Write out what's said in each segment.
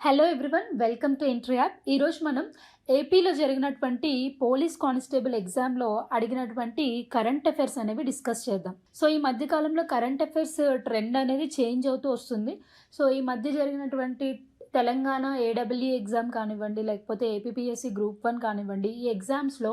Hello everyone, welcome to entry app. ఈరోజు మనం ఏపీలో జరిగినటువంటి పోలీస్ కానిస్టేబుల్ ఎగ్జామ్లో అడిగినటువంటి కరెంట్ అఫైర్స్ అనేవి డిస్కస్ చేద్దాం. సో ఈ మధ్య కాలంలో కరెంట్ అఫైర్స్ ట్రెండ్ అనేది చేంజ్ అవుతూ వస్తుంది. సో ఈ మధ్య జరిగినటువంటి తెలంగాణ ఏడబ్ల్యూ ఎగ్జామ్ కానివ్వండి, లేకపోతే ఏపీపీఎస్సీ గ్రూప్ 1 కానివ్వండి, ఈ ఎగ్జామ్స్లో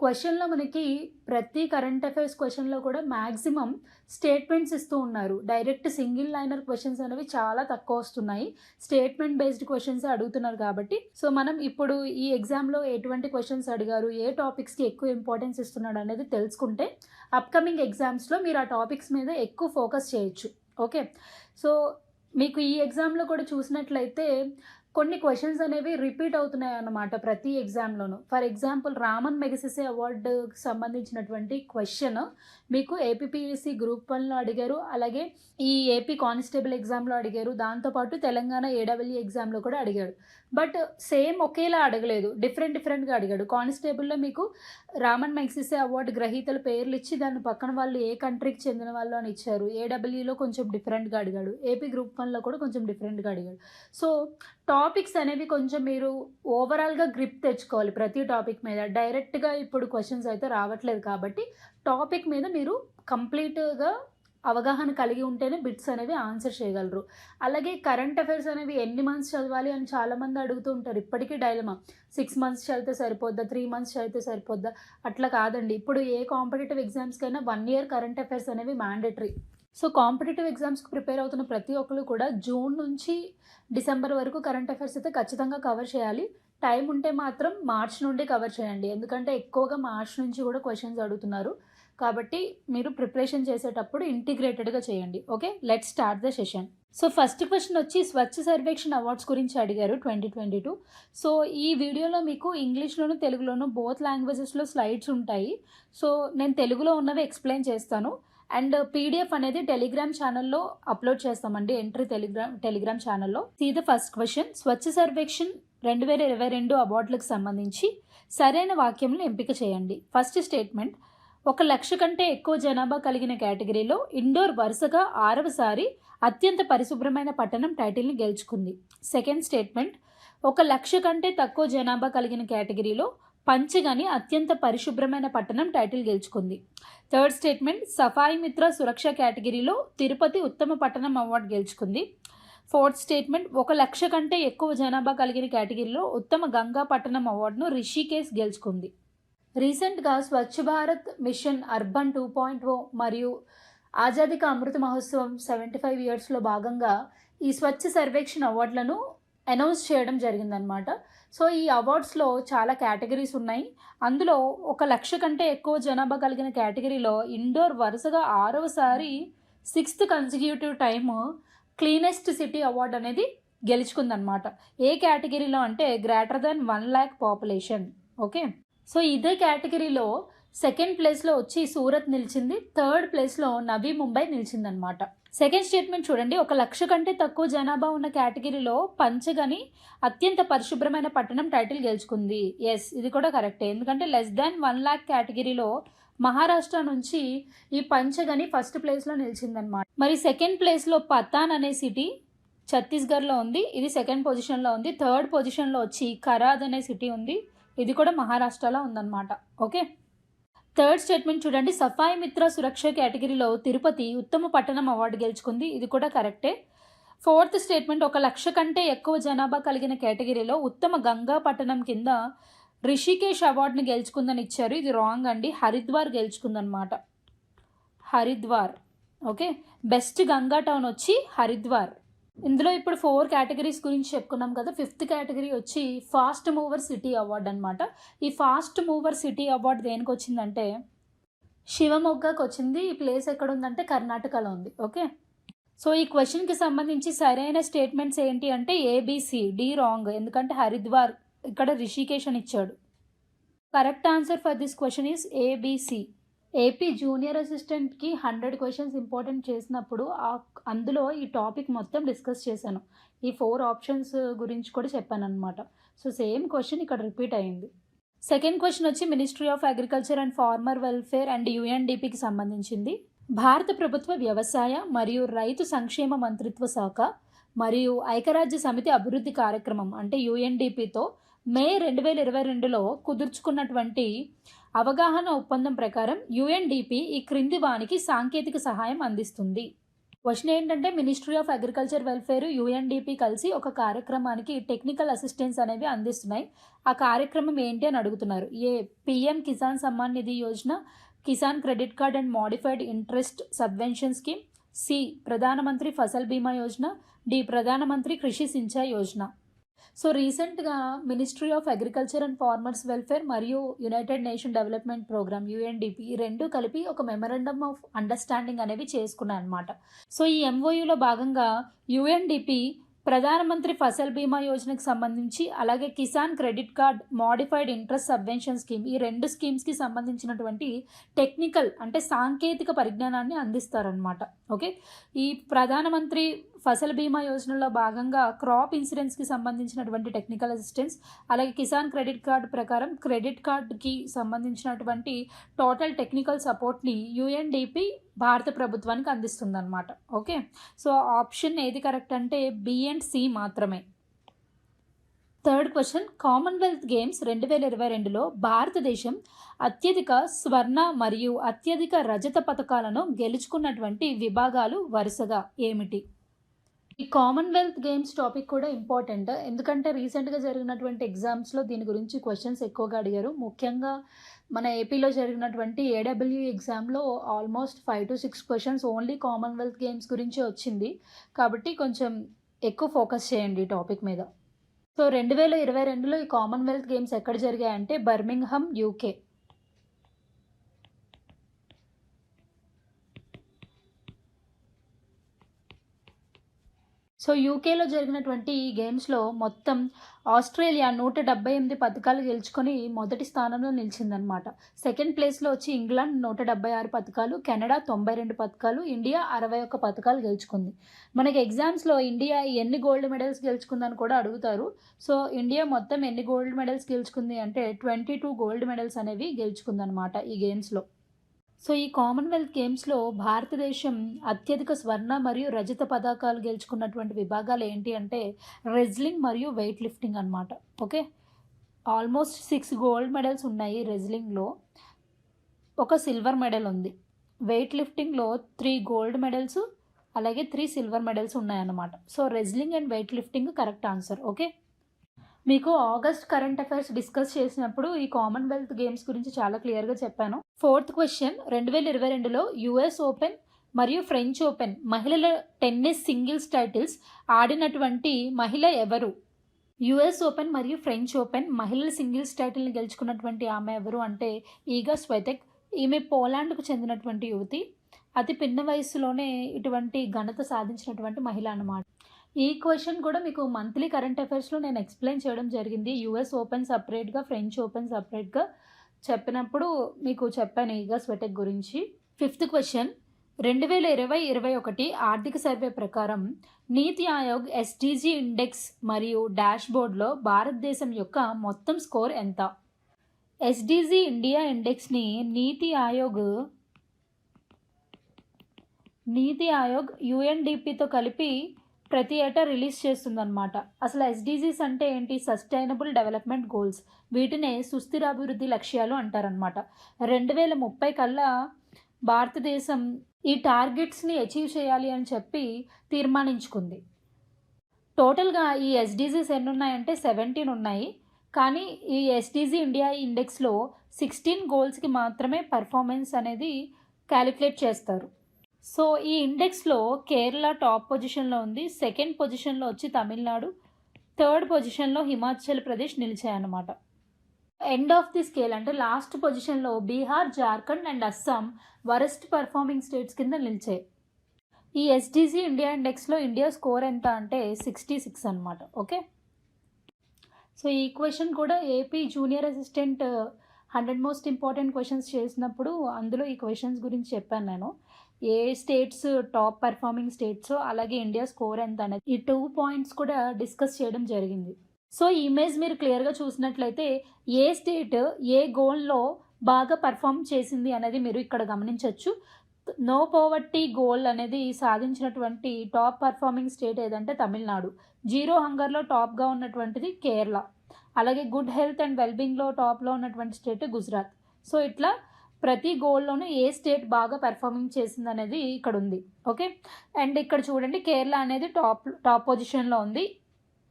క్వశ్చన్లో మనకి ప్రతి కరెంట్ అఫైర్స్ క్వశ్చన్లో కూడా మ్యాక్సిమం స్టేట్మెంట్స్ ఇస్తూ ఉన్నారు. డైరెక్ట్ సింగిల్ లైనర్ క్వశ్చన్స్ అనేవి చాలా తక్కువ వస్తున్నాయి. స్టేట్మెంట్ బేస్డ్ క్వశ్చన్స్ అడుగుతున్నారు కాబట్టి సో మనం ఇప్పుడు ఈ ఎగ్జామ్లో ఎటువంటి క్వశ్చన్స్ అడిగారు, ఏ టాపిక్స్కి ఎక్కువ ఇంపార్టెన్స్ ఇస్తున్నాడు అనేది తెలుసుకుంటే అప్కమింగ్ ఎగ్జామ్స్లో మీరు ఆ టాపిక్స్ మీద ఎక్కువ ఫోకస్ చేయొచ్చు. ఓకే, సో మీకు ఈ ఎగ్జామ్లో కూడా చూసినట్లయితే కొన్ని క్వశ్చన్స్ అనేవి రిపీట్ అవుతున్నాయి అన్నమాట ప్రతి ఎగ్జామ్లోనూ. ఫర్ ఎగ్జాంపుల్ రామన్ మెగసెసే అవార్డుకి సంబంధించినటువంటి క్వశ్చన్ మీకు ఏపీపీఎస్సీ గ్రూప్ 1లో అడిగారు, అలాగే ఈ ఏపీ కానిస్టేబుల్ ఎగ్జామ్లో అడిగారు, దాంతోపాటు తెలంగాణ ఏడబ్ల్యూ ఎగ్జామ్లో కూడా అడిగాడు. బట్ సేమ్ ఒకేలా అడగలేదు, డిఫరెంట్గా అడిగాడు. కానిస్టేబుల్లో మీకు రామన్ మెగసెసే అవార్డు గ్రహీతల పేర్లు ఇచ్చి దాని పక్కన వాళ్ళు ఏ కంట్రీకి చెందిన వాళ్ళు అని ఇచ్చారు. ఏడబ్ల్యూలో కొంచెం డిఫరెంట్గా అడిగాడు, ఏపీ గ్రూప్ 1లో కూడా కొంచెం డిఫరెంట్గా అడిగాడు. సో టాపిక్స్ అనేవి కొంచెం మీరు ఓవరాల్గా గ్రిప్ తెచ్చుకోవాలి ప్రతి టాపిక్ మీద. డైరెక్ట్గా ఇప్పుడు క్వశ్చన్స్ అయితే రావట్లేదు కాబట్టి టాపిక్ మీద మీరు కంప్లీట్గా అవగాహన కలిగి ఉంటేనే బిట్స్ అనేవి ఆన్సర్ చేయగలరు. అలాగే కరెంట్ అఫైర్స్ అనేవి ఎన్ని మంత్స్ చదవాలి అని చాలామంది అడుగుతూ ఉంటారు. ఇప్పటికీ డైలమా, 6 మంత్స్ చదివితే సరిపోద్దా, 3 మంత్స్ చదివితే సరిపోద్దా? అట్లా కాదండి. ఇప్పుడు ఏ కాంపిటేటివ్ ఎగ్జామ్స్కైనా 1 ఇయర్ కరెంట్ అఫైర్స్ అనేవి మ్యాండేటరీ. సో కాంపిటేటివ్ ఎగ్జామ్స్కి ప్రిపేర్ అవుతున్న ప్రతి ఒక్కరు కూడా జూన్ నుంచి డిసెంబర్ వరకు కరెంట్ అఫైర్స్ అయితే ఖచ్చితంగా కవర్ చేయాలి. టైం ఉంటే మాత్రం మార్చ్ నుండి కవర్ చేయండి, ఎందుకంటే ఎక్కువగా మార్చ్ నుంచి కూడా క్వశ్చన్స్ అడుగుతున్నారు. కాబట్టి మీరు ప్రిపరేషన్ చేసేటప్పుడు ఇంటిగ్రేటెడ్గా చేయండి. Okay, let's start the session. So first question వచ్చి స్వచ్ఛ సర్వేక్షణ్ అవార్డ్స్ గురించి అడిగారు 2022. సో ఈ వీడియోలో మీకు ఇంగ్లీష్లోను తెలుగులోను బోత్ లాంగ్వేజెస్లో స్లైడ్స్ ఉంటాయి. సో నేను తెలుగులో ఉన్నవి ఎక్స్ప్లెయిన్ చేస్తాను అండ్ పీడిఎఫ్ అనేది టెలిగ్రామ్ ఛానల్లో అప్లోడ్ చేస్తామండి, ఎంట్రీ టెలిగ్రామ్ ఛానల్లో. See the first question. Swachh Survekshan 2022 అవార్డులకు సంబంధించి సరైన వాక్యంలో ఎంపిక చేయండి. ఫస్ట్ స్టేట్మెంట్, 1,00,000 కంటే ఎక్కువ జనాభా కలిగిన కేటగిరీలో ఇండోర్ వరుసగా 6వసారి అత్యంత పరిశుభ్రమైన పట్టణం టైటిల్ని గెలుచుకుంది. సెకండ్ స్టేట్మెంట్, 1,00,000 కంటే తక్కువ జనాభా కలిగిన కేటగిరీలో పంచగని అత్యంత పరిశుభ్రమైన పట్టణం టైటిల్ గెలుచుకుంది. థర్డ్ స్టేట్మెంట్, సఫాయి మిత్ర సురక్ష కేటగిరీలో తిరుపతి ఉత్తమ పట్టణం అవార్డు గెలుచుకుంది. ఫోర్త్ స్టేట్మెంట్, 1,00,000 కంటే ఎక్కువ జనాభా కలిగిన కేటగిరీలో ఉత్తమ గంగా పట్టణం అవార్డును రిషికేశ్ గెలుచుకుంది. రీసెంట్గా స్వచ్ఛ భారత్ మిషన్ అర్బన్ 2.0 మరియు ఆజాదీ కా అమృత మహోత్సవం 75 ఇయర్స్లో భాగంగా ఈ స్వచ్ఛ సర్వేక్షణ్ అవార్డులను అనౌన్స్ చేయడం జరిగిందనమాట. సో ఈ అవార్డ్స్లో చాలా కేటగిరీస్ ఉన్నాయి. అందులో 1,00,000 కంటే ఎక్కువ జనాభా కలిగిన కేటగిరీలో ఇండోర్ వరుసగా 6వసారి 6th consecutive time cleanest city award అనేది గెలుచుకుందనమాట. ఏ కేటగిరీలో అంటే greater than 1 lakh population. Okay, so ఇదే కేటగిరీలో సెకండ్ ప్లేస్లో వచ్చి సూరత్ నిలిచింది, థర్డ్ ప్లేస్లో నవీ ముంబై నిలిచిందనమాట. సెకండ్ స్టేట్మెంట్ చూడండి, 1,00,000 కంటే తక్కువ జనాభా ఉన్న కేటగిరీలో పంచగని అత్యంత పరిశుభ్రమైన పట్టణం టైటిల్ గెలుచుకుంది. ఎస్, ఇది కూడా కరెక్టే, ఎందుకంటే లెస్ దాన్ 1 lakh కేటగిరీలో మహారాష్ట్ర నుంచి ఈ పంచగని ఫస్ట్ ప్లేస్లో నిలిచిందనమాట. మరి సెకండ్ ప్లేస్లో పతాన్ అనే సిటీ ఛత్తీస్గఢ్లో ఉంది, ఇది సెకండ్ పొజిషన్లో ఉంది. థర్డ్ పొజిషన్లో వచ్చి కరాద్ అనే సిటీ ఉంది, ఇది కూడా మహారాష్ట్రలో ఉందన్నమాట. ఓకే, థర్డ్ స్టేట్మెంట్ చూడండి, సఫాయి మిత్ర సురక్ష కేటగిరీలో తిరుపతి ఉత్తమ పట్టణం అవార్డు గెలుచుకుంది, ఇది కూడా కరెక్టే. ఫోర్త్ స్టేట్మెంట్, 1,00,000 కంటే ఎక్కువ జనాభా కలిగిన కేటగిరీలో ఉత్తమ గంగా పట్టణం కింద రిషికేశ్ అవార్డుని గెలుచుకుందని ఇచ్చారు, ఇది రాంగ్ అండి. హరిద్వార్ గెలుచుకుందనమాట, Haridwar. Okay, best Ganga town వచ్చి హరిద్వార్. ఇందులో ఇప్పుడు 4 కేటగిరీస్ గురించి చెప్పుకున్నాం కదా. 5th కేటగిరీ వచ్చి ఫాస్ట్ మూవర్ సిటీ అవార్డు అనమాట. ఈ ఫాస్ట్ మూవర్ సిటీ అవార్డు దేనికి వచ్చిందంటే శివమొగ్గకు వచ్చింది. ఈ ప్లేస్ ఎక్కడ ఉందంటే కర్ణాటకలో ఉంది. ఓకే, సో ఈ క్వశ్చన్కి సంబంధించి సరైన స్టేట్మెంట్స్ ఏంటి అంటే ఏబిసి. డి రాంగ్, ఎందుకంటే హరిద్వార్ ఇక్కడ రిషికేశ్ అని ఇచ్చాడు. Correct answer for this question is ABC. AP junior అసిస్టెంట్కి 100 క్వశ్చన్స్ ఇంపార్టెంట్ చేసినప్పుడు అందులో ఈ టాపిక్ మొత్తం డిస్కస్ చేశాను. ఈ 4 ఆప్షన్స్ గురించి కూడా చెప్పాను అనమాట. సో సేమ్ క్వశ్చన్ ఇక్కడ రిపీట్ అయింది. సెకండ్ క్వశ్చన్ వచ్చి ministry of agriculture and farmer welfare and యుఎన్డిపికి సంబంధించింది. భారత ప్రభుత్వ వ్యవసాయ మరియు రైతు సంక్షేమ మంత్రిత్వ శాఖ మరియు ఐక్యరాజ్య సమితి అభివృద్ధి కార్యక్రమం అంటే యుఎన్డిపితో మే 2022లో కుదుర్చుకున్నటువంటి అవగాహన ఒప్పందం ప్రకారం యుఎన్డిపి ఈ క్రింది వానికి సాంకేతిక సహాయం అందిస్తుంది. క్వశ్చన్ ఏంటంటే ministry of agriculture welfare UNDP కలిసి ఒక కార్యక్రమానికి టెక్నికల్ అసిస్టెన్స్ అనేవి అందిస్తున్నాయి. ఆ కార్యక్రమం ఏంటి అని అడుగుతున్నారు. PM Kisan Samman Nidhi Yojana, Kisan credit card and modified interest subvention scheme, C Pradhan Mantri Fasal Bima Yojana, D Pradhan Mantri Krishi Sinchai Yojana. So రీసెంట్గా Ministry of agriculture and Farmers Welfare మరియు United Nation Development Programme UNDP ఈ రెండు కలిపి ఒక మెమరాండమ్ ఆఫ్ అండర్స్టాండింగ్ అనేవి చేసుకున్నాయి అన్నమాట. సో ఈ ఎంఓయూలో భాగంగా యుఎన్డిపి ప్రధానమంత్రి ఫసల్ బీమా యోజనకు సంబంధించి అలాగే Kisan credit card modified interest subvention scheme ఈ రెండు స్కీమ్స్కి సంబంధించినటువంటి టెక్నికల్ అంటే సాంకేతిక పరిజ్ఞానాన్ని అందిస్తారనమాట. ఓకే, ఈ ప్రధానమంత్రి ఫసల్ బీమా యోజనలో భాగంగా క్రాప్ ఇన్సూరెన్స్కి సంబంధించినటువంటి టెక్నికల్ అసిస్టెన్స్, అలాగే కిసాన్ క్రెడిట్ కార్డ్ ప్రకారం క్రెడిట్ కార్డ్కి సంబంధించినటువంటి టోటల్ టెక్నికల్ సపోర్ట్ని యుఎన్డిపి భారత ప్రభుత్వానికి అందిస్తుంది అనమాట. ఓకే, సో ఆప్షన్ ఏది కరెక్ట్ అంటే బి అండ్ సి మాత్రమే. థర్డ్ క్వశ్చన్, కామన్వెల్త్ గేమ్స్ 2022లో భారతదేశం అత్యధిక స్వర్ణ మరియు అత్యధిక రజత పథకాలను గెలుచుకున్నటువంటి విభాగాలు వరుసగా ఏమిటి? ఈ కామన్వెల్త్ గేమ్స్ టాపిక్ కూడా ఇంపార్టెంట్, ఎందుకంటే రీసెంట్గా జరిగినటువంటి ఎగ్జామ్స్లో దీని గురించి క్వశ్చన్స్ ఎక్కువగా అడిగారు. ముఖ్యంగా మన ఏపీలో జరిగినటువంటి ఏడబ్ల్యూ ఎగ్జామ్లో almost 5 to 6 questions only Commonwealth games గురించి వచ్చింది. కాబట్టి కొంచెం ఎక్కువ ఫోకస్ చేయండి ఈ టాపిక్ మీద. సో 2022లో ఈ కామన్వెల్త్ గేమ్స్ ఎక్కడ జరిగాయంటే బర్మింగ్హామ్, యూకే. సో యూకేలో జరిగినటువంటి ఈ గేమ్స్లో మొత్తం ఆస్ట్రేలియా 178 పథకాలు గెలుచుకొని మొదటి స్థానంలో నిలిచిందనమాట. సెకండ్ ప్లేస్లో వచ్చి ఇంగ్లాండ్ 176 పథకాలు, కెనడా 92 పథకాలు, ఇండియా 61 పథకాలు గెలుచుకుంది. మనకి ఎగ్జామ్స్లో ఇండియా ఎన్ని గోల్డ్ మెడల్స్ గెలుచుకుందని కూడా అడుగుతారు. సో ఇండియా మొత్తం ఎన్ని గోల్డ్ మెడల్స్ గెలుచుకుంది అంటే 22 గోల్డ్ మెడల్స్ అనేవి గెలుచుకుందనమాట ఈ గేమ్స్లో. సో ఈ కామన్వెల్త్ గేమ్స్లో భారతదేశం అత్యధిక స్వర్ణ మరియు రజత పథకాలు గెలుచుకున్నటువంటి విభాగాలు ఏంటి అంటే రెజ్లింగ్ మరియు వెయిట్ లిఫ్టింగ్ అనమాట. ఓకే, ఆల్మోస్ట్ 6 గోల్డ్ మెడల్స్ ఉన్నాయి రెజ్లింగ్లో, ఒక సిల్వర్ మెడల్ ఉంది. వెయిట్ లిఫ్టింగ్లో 3 గోల్డ్ మెడల్స్ అలాగే 3 సిల్వర్ మెడల్స్ ఉన్నాయన్నమాట. So wrestling and weight lifting correct answer. Okay, మీకు ఆగస్ట్ కరెంట్ అఫైర్స్ డిస్కస్ చేసినప్పుడు ఈ కామన్వెల్త్ గేమ్స్ గురించి చాలా క్లియర్గా చెప్పాను. ఫోర్త్ క్వశ్చన్, 2022లో యుఎస్ ఓపెన్ మరియు ఫ్రెంచ్ ఓపెన్ మహిళల టెన్నిస్ సింగిల్స్ టైటిల్స్ ఆడినటువంటి మహిళ ఎవరు? యుఎస్ ఓపెన్ మరియు ఫ్రెంచ్ ఓపెన్ మహిళల సింగిల్స్ టైటిల్ని గెలుచుకున్నటువంటి ఆమె ఎవరు అంటే ఈగా స్వైటెక్. ఈమె పోలాండ్కు చెందినటువంటి యువతి, అతి పిన్న వయసులోనే ఇటువంటి ఘనత సాధించినటువంటి మహిళ అన్నమాట. ఈ క్వశ్చన్ కూడా మీకు మంత్లీ కరెంట్ అఫైర్స్లో నేను ఎక్స్ప్లెయిన్ చేయడం జరిగింది. యుఎస్ ఓపెన్ సపరేట్గా, ఫ్రెంచ్ ఓపెన్ సపరేట్గా చెప్పినప్పుడు మీకు చెప్పాను ఈగా స్వైటెక్ గురించి. ఫిఫ్త్ క్వశ్చన్, 2020-21 ఆర్థిక సర్వే ప్రకారం నీతి ఆయోగ్ ఎస్డిజి ఇండెక్స్ మరియు డాష్ బోర్డ్లో భారతదేశం యొక్క మొత్తం స్కోర్ ఎంత? ఎస్డిజి ఇండియా ఇండెక్స్ని నీతి ఆయోగ్ యుఎన్డిపితో కలిపి ప్రతి ఏటా రిలీజ్ చేస్తుందన్నమాట. అసలు ఎస్డిజీస్ అంటే ఏంటి? Sustainable development goals. వీటినే సుస్థిరాభివృద్ధి లక్ష్యాలు అంటారనమాట. 2030 కల్లా భారతదేశం ఈ టార్గెట్స్ని అచీవ్ చేయాలి అని చెప్పి తీర్మానించుకుంది. టోటల్గా ఈ ఎస్డిజీస్ ఎన్ని ఉన్నాయంటే 17 ఉన్నాయి. కానీ ఈ ఎస్డిజి ఇండియా ఇండెక్స్లో 16 గోల్స్కి మాత్రమే పర్ఫార్మెన్స్ అనేది క్యాలిక్యులేట్ చేస్తారు. సో ఈ ఇండెక్స్లో కేరళ టాప్ పొజిషన్లో ఉంది, సెకండ్ పొజిషన్లో వచ్చి తమిళనాడు, థర్డ్ పొజిషన్లో హిమాచల్ ప్రదేశ్ నిలిచాయన్నమాట. ఎండ్ ఆఫ్ ది స్కేల్ అంటే లాస్ట్ పొజిషన్లో Bihar, Jharkhand and Assam worst performing states కింద నిలిచాయి. ఈ ఎస్డిజి ఇండియా ఇండెక్స్లో ఇండియా స్కోర్ ఎంత అంటే 66 అనమాట. ఓకే, సో ఈ క్వశ్చన్ కూడా AP junior assistant 100 most important questions చేసినప్పుడు అందులో ఈ క్వశ్చన్స్ గురించి చెప్పాను నేను. ఏ స్టేట్స్ టాప్ పర్ఫార్మింగ్ స్టేట్స్, అలాగే ఇండియా స్కోర్ ఎంత అనేది ఈ 2 పాయింట్స్ కూడా డిస్కస్ చేయడం జరిగింది. సో ఈ ఇమేజ్ మీరు క్లియర్గా చూసినట్లయితే ఏ స్టేట్ ఏ గోల్లో బాగా పర్ఫామ్ చేసింది అనేది మీరు ఇక్కడ గమనించవచ్చు. నో పోవర్టీ గోల్ అనేది సాధించినటువంటి టాప్ పర్ఫార్మింగ్ స్టేట్ ఏదంటే తమిళనాడు. జీరో హంగర్లో టాప్గా ఉన్నటువంటిది కేరళ. అలాగే గుడ్ హెల్త్ అండ్ వెల్బీయింగ్లో టాప్లో ఉన్నటువంటి స్టేట్ గుజరాత్. సో ఇట్లా ప్రతి గోల్లోనూ ఏ స్టేట్ బాగా పెర్ఫార్మింగ్ చేసింది అనేది ఇక్కడ ఉంది. ఓకే, అండ్ ఇక్కడ చూడండి కేరళ అనేది టాప్ పొజిషన్లో ఉంది.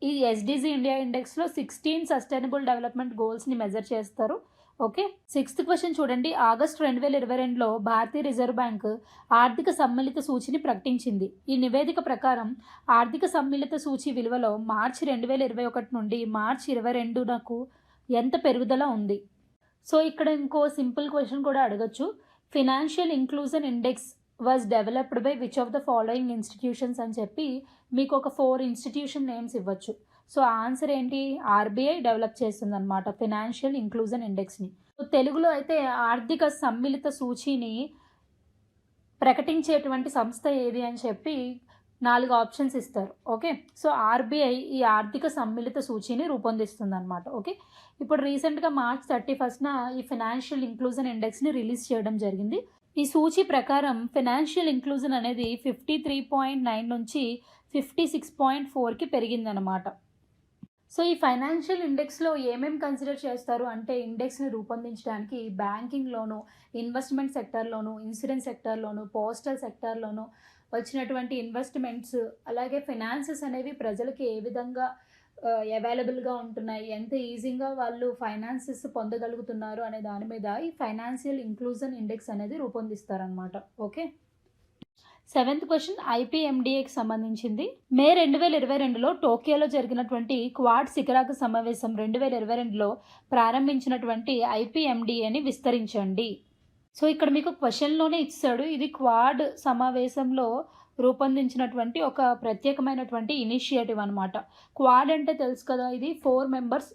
ఈ ఎస్డిజి ఇండియా ఇండెక్స్లో 16 సస్టైనబుల్ డెవలప్మెంట్ గోల్స్ని మెజర్ చేస్తారు. ఓకే, 6th క్వశ్చన్ చూడండి. ఆగస్టు 2022లో భారతీయ రిజర్వ్ బ్యాంక్ ఆర్థిక సమ్మిళిత సూచిని ప్రకటించింది. ఈ నివేదిక ప్రకారం ఆర్థిక సమ్మిళిత సూచి విలువలో మార్చి 2021 నుండి మార్చి 2022 ఎంత పెరుగుదల ఉంది? సో ఇక్కడ ఇంకో సింపుల్ క్వశ్చన్ కూడా అడగచ్చు. Financial inclusion index was developed by which of the following institutions అని చెప్పి మీకు ఒక 4 ఇన్స్టిట్యూషన్ నేమ్స్ ఇవ్వచ్చు. సో ఆన్సర్ ఏంటి? ఆర్బీఐ డెవలప్ చేస్తుంది అనమాట ఫినాన్షియల్ ఇంక్లూజన్ ఇండెక్స్ని. తెలుగులో అయితే ఆర్థిక సమ్మిళిత సూచిని ప్రకటించేటువంటి సంస్థ ఏది అని చెప్పి 4 ఆప్షన్స్ ఇస్తారు. ఓకే, సో ఆర్బీఐ ఈ ఆర్థిక సమ్మిళిత సూచిని రూపొందిస్తుంది అనమాట. ఓకే, ఇప్పుడు రీసెంట్గా మార్చ్ 31న ఈ ఫినాన్షియల్ ఇంక్లూజన్ ఇండెక్స్ని రిలీజ్ చేయడం జరిగింది. ఈ సూచి ప్రకారం ఫినాన్షియల్ ఇంక్లూజన్ అనేది 53.9 నుంచి 56.4కి పెరిగిందనమాట. సో ఈ ఫైనాన్షియల్ ఇండెక్స్లో ఏమేమి కన్సిడర్ చేస్తారు అంటే ఇండెక్స్ని రూపొందించడానికి బ్యాంకింగ్లోను, ఇన్వెస్ట్మెంట్ సెక్టర్లోను, ఇన్సూరెన్స్ సెక్టర్లోను, పోస్టల్ సెక్టర్లోను వచ్చినటువంటి ఇన్వెస్ట్మెంట్స్, అలాగే ఫైనాన్సెస్ అనేవి ప్రజలకి ఏ విధంగా అవైలబుల్గా ఉంటున్నాయి, ఎంత ఈజీగా వాళ్ళు ఫైనాన్సెస్ పొందగలుగుతున్నారు అనే దాని మీద ఈ ఫైనాన్షియల్ ఇంక్లూజన్ ఇండెక్స్ అనేది రూపొందిస్తారనమాట. ఓకే, 7th క్వశ్చన్ ఐపీఎండిఏకి సంబంధించింది. మే 2022లో టోక్యోలో జరిగినటువంటి క్వాడ్ శిఖరాగ్ర సమావేశం 2022లో ప్రారంభించినటువంటి ఐపీఎండిఏని విస్తరించండి. సో ఇక్కడ మీకు క్వశ్చన్లోనే ఇచ్చాడు. ఇది క్వాడ్ సమావేశంలో రూపొందించినటువంటి ఒక ప్రత్యేకమైనటువంటి ఇనిషియేటివ్ అనమాట. క్వాడ్ అంటే తెలుసు కదా, ఇది 4 మెంబర్స్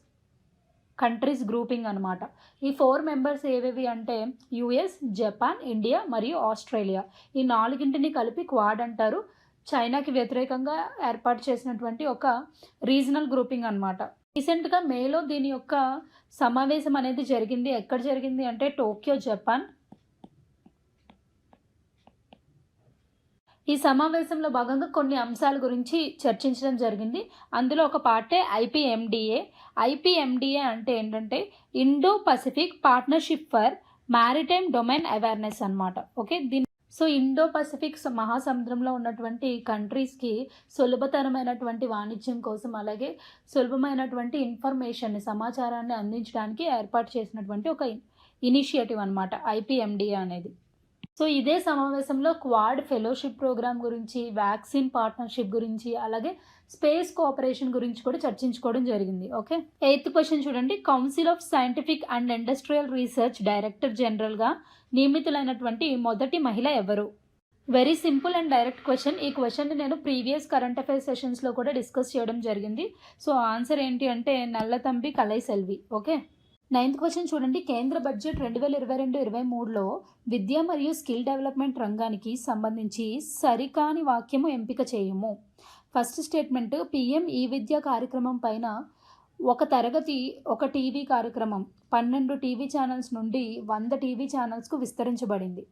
కంట్రీస్ గ్రూపింగ్ అనమాట. ఈ 4 మెంబర్స్ ఏవేవి అంటే యుఎస్, జపాన్, ఇండియా మరియు ఆస్ట్రేలియా. ఈ 4ని కలిపి క్వాడ్ అంటారు. చైనాకి వ్యతిరేకంగా ఏర్పాటు చేసినటువంటి ఒక రీజనల్ గ్రూపింగ్ అనమాట. రీసెంట్గా మేలో దీని యొక్క సమావేశం అనేది జరిగింది. ఎక్కడ జరిగింది అంటే టోక్యో, జపాన్. ఈ సమావేశంలో భాగంగా కొన్ని అంశాల గురించి చర్చించడం జరిగింది. అందులో ఒక పార్టే ఐపీఎండిఏ. ఐపీఎండిఏ అంటే ఏంటంటే Indo Pacific partnership for maritime domain awareness అనమాట. ఓకే, సో ఇండో పసిఫిక్ మహాసముద్రంలో ఉన్నటువంటి కంట్రీస్కి సులభతరమైనటువంటి వాణిజ్యం కోసం, అలాగే సులభమైనటువంటి ఇన్ఫర్మేషన్ సమాచారాన్ని అందించడానికి ఏర్పాటు చేసినటువంటి ఒక ఇనిషియేటివ్ అనమాట ఐపీఎండిఏ అనేది. సో ఇదే సమావేశంలో క్వాడ్ ఫెలోషిప్ ప్రోగ్రామ్ గురించి, వ్యాక్సిన్ పార్ట్నర్షిప్ గురించి, అలాగే స్పేస్ కోఆపరేషన్ గురించి కూడా చర్చించుకోవడం జరిగింది. ఓకే, 8th క్వశ్చన్ చూడండి. Council of scientific and industrial research director జనరల్గా నియమితులైనటువంటి మొదటి మహిళ ఎవరు? Very simple and direct question. ఈ క్వశ్చన్ని నేను ప్రీవియస్ కరెంట్ అఫైర్స్ సెషన్స్లో కూడా డిస్కస్ చేయడం జరిగింది. సో ఆన్సర్ ఏంటి అంటే Nallathambi Kalai Selvi. Okay, 9th question చూడండి. కేంద్ర బడ్జెట్ 2022-23లో విద్య మరియు స్కిల్ డెవలప్మెంట్ రంగానికి సంబంధించి సరికాని వాక్యము ఎంపిక చేయము. ఫస్ట్ స్టేట్మెంట్, పిఎం ఈ విద్య కార్యక్రమం పైన ఒక తరగతి ఒక టీవీ కార్యక్రమం 12 టీవీ ఛానల్స్ నుండి 100 టీవీ ఛానల్స్కు విస్తరించబడింది.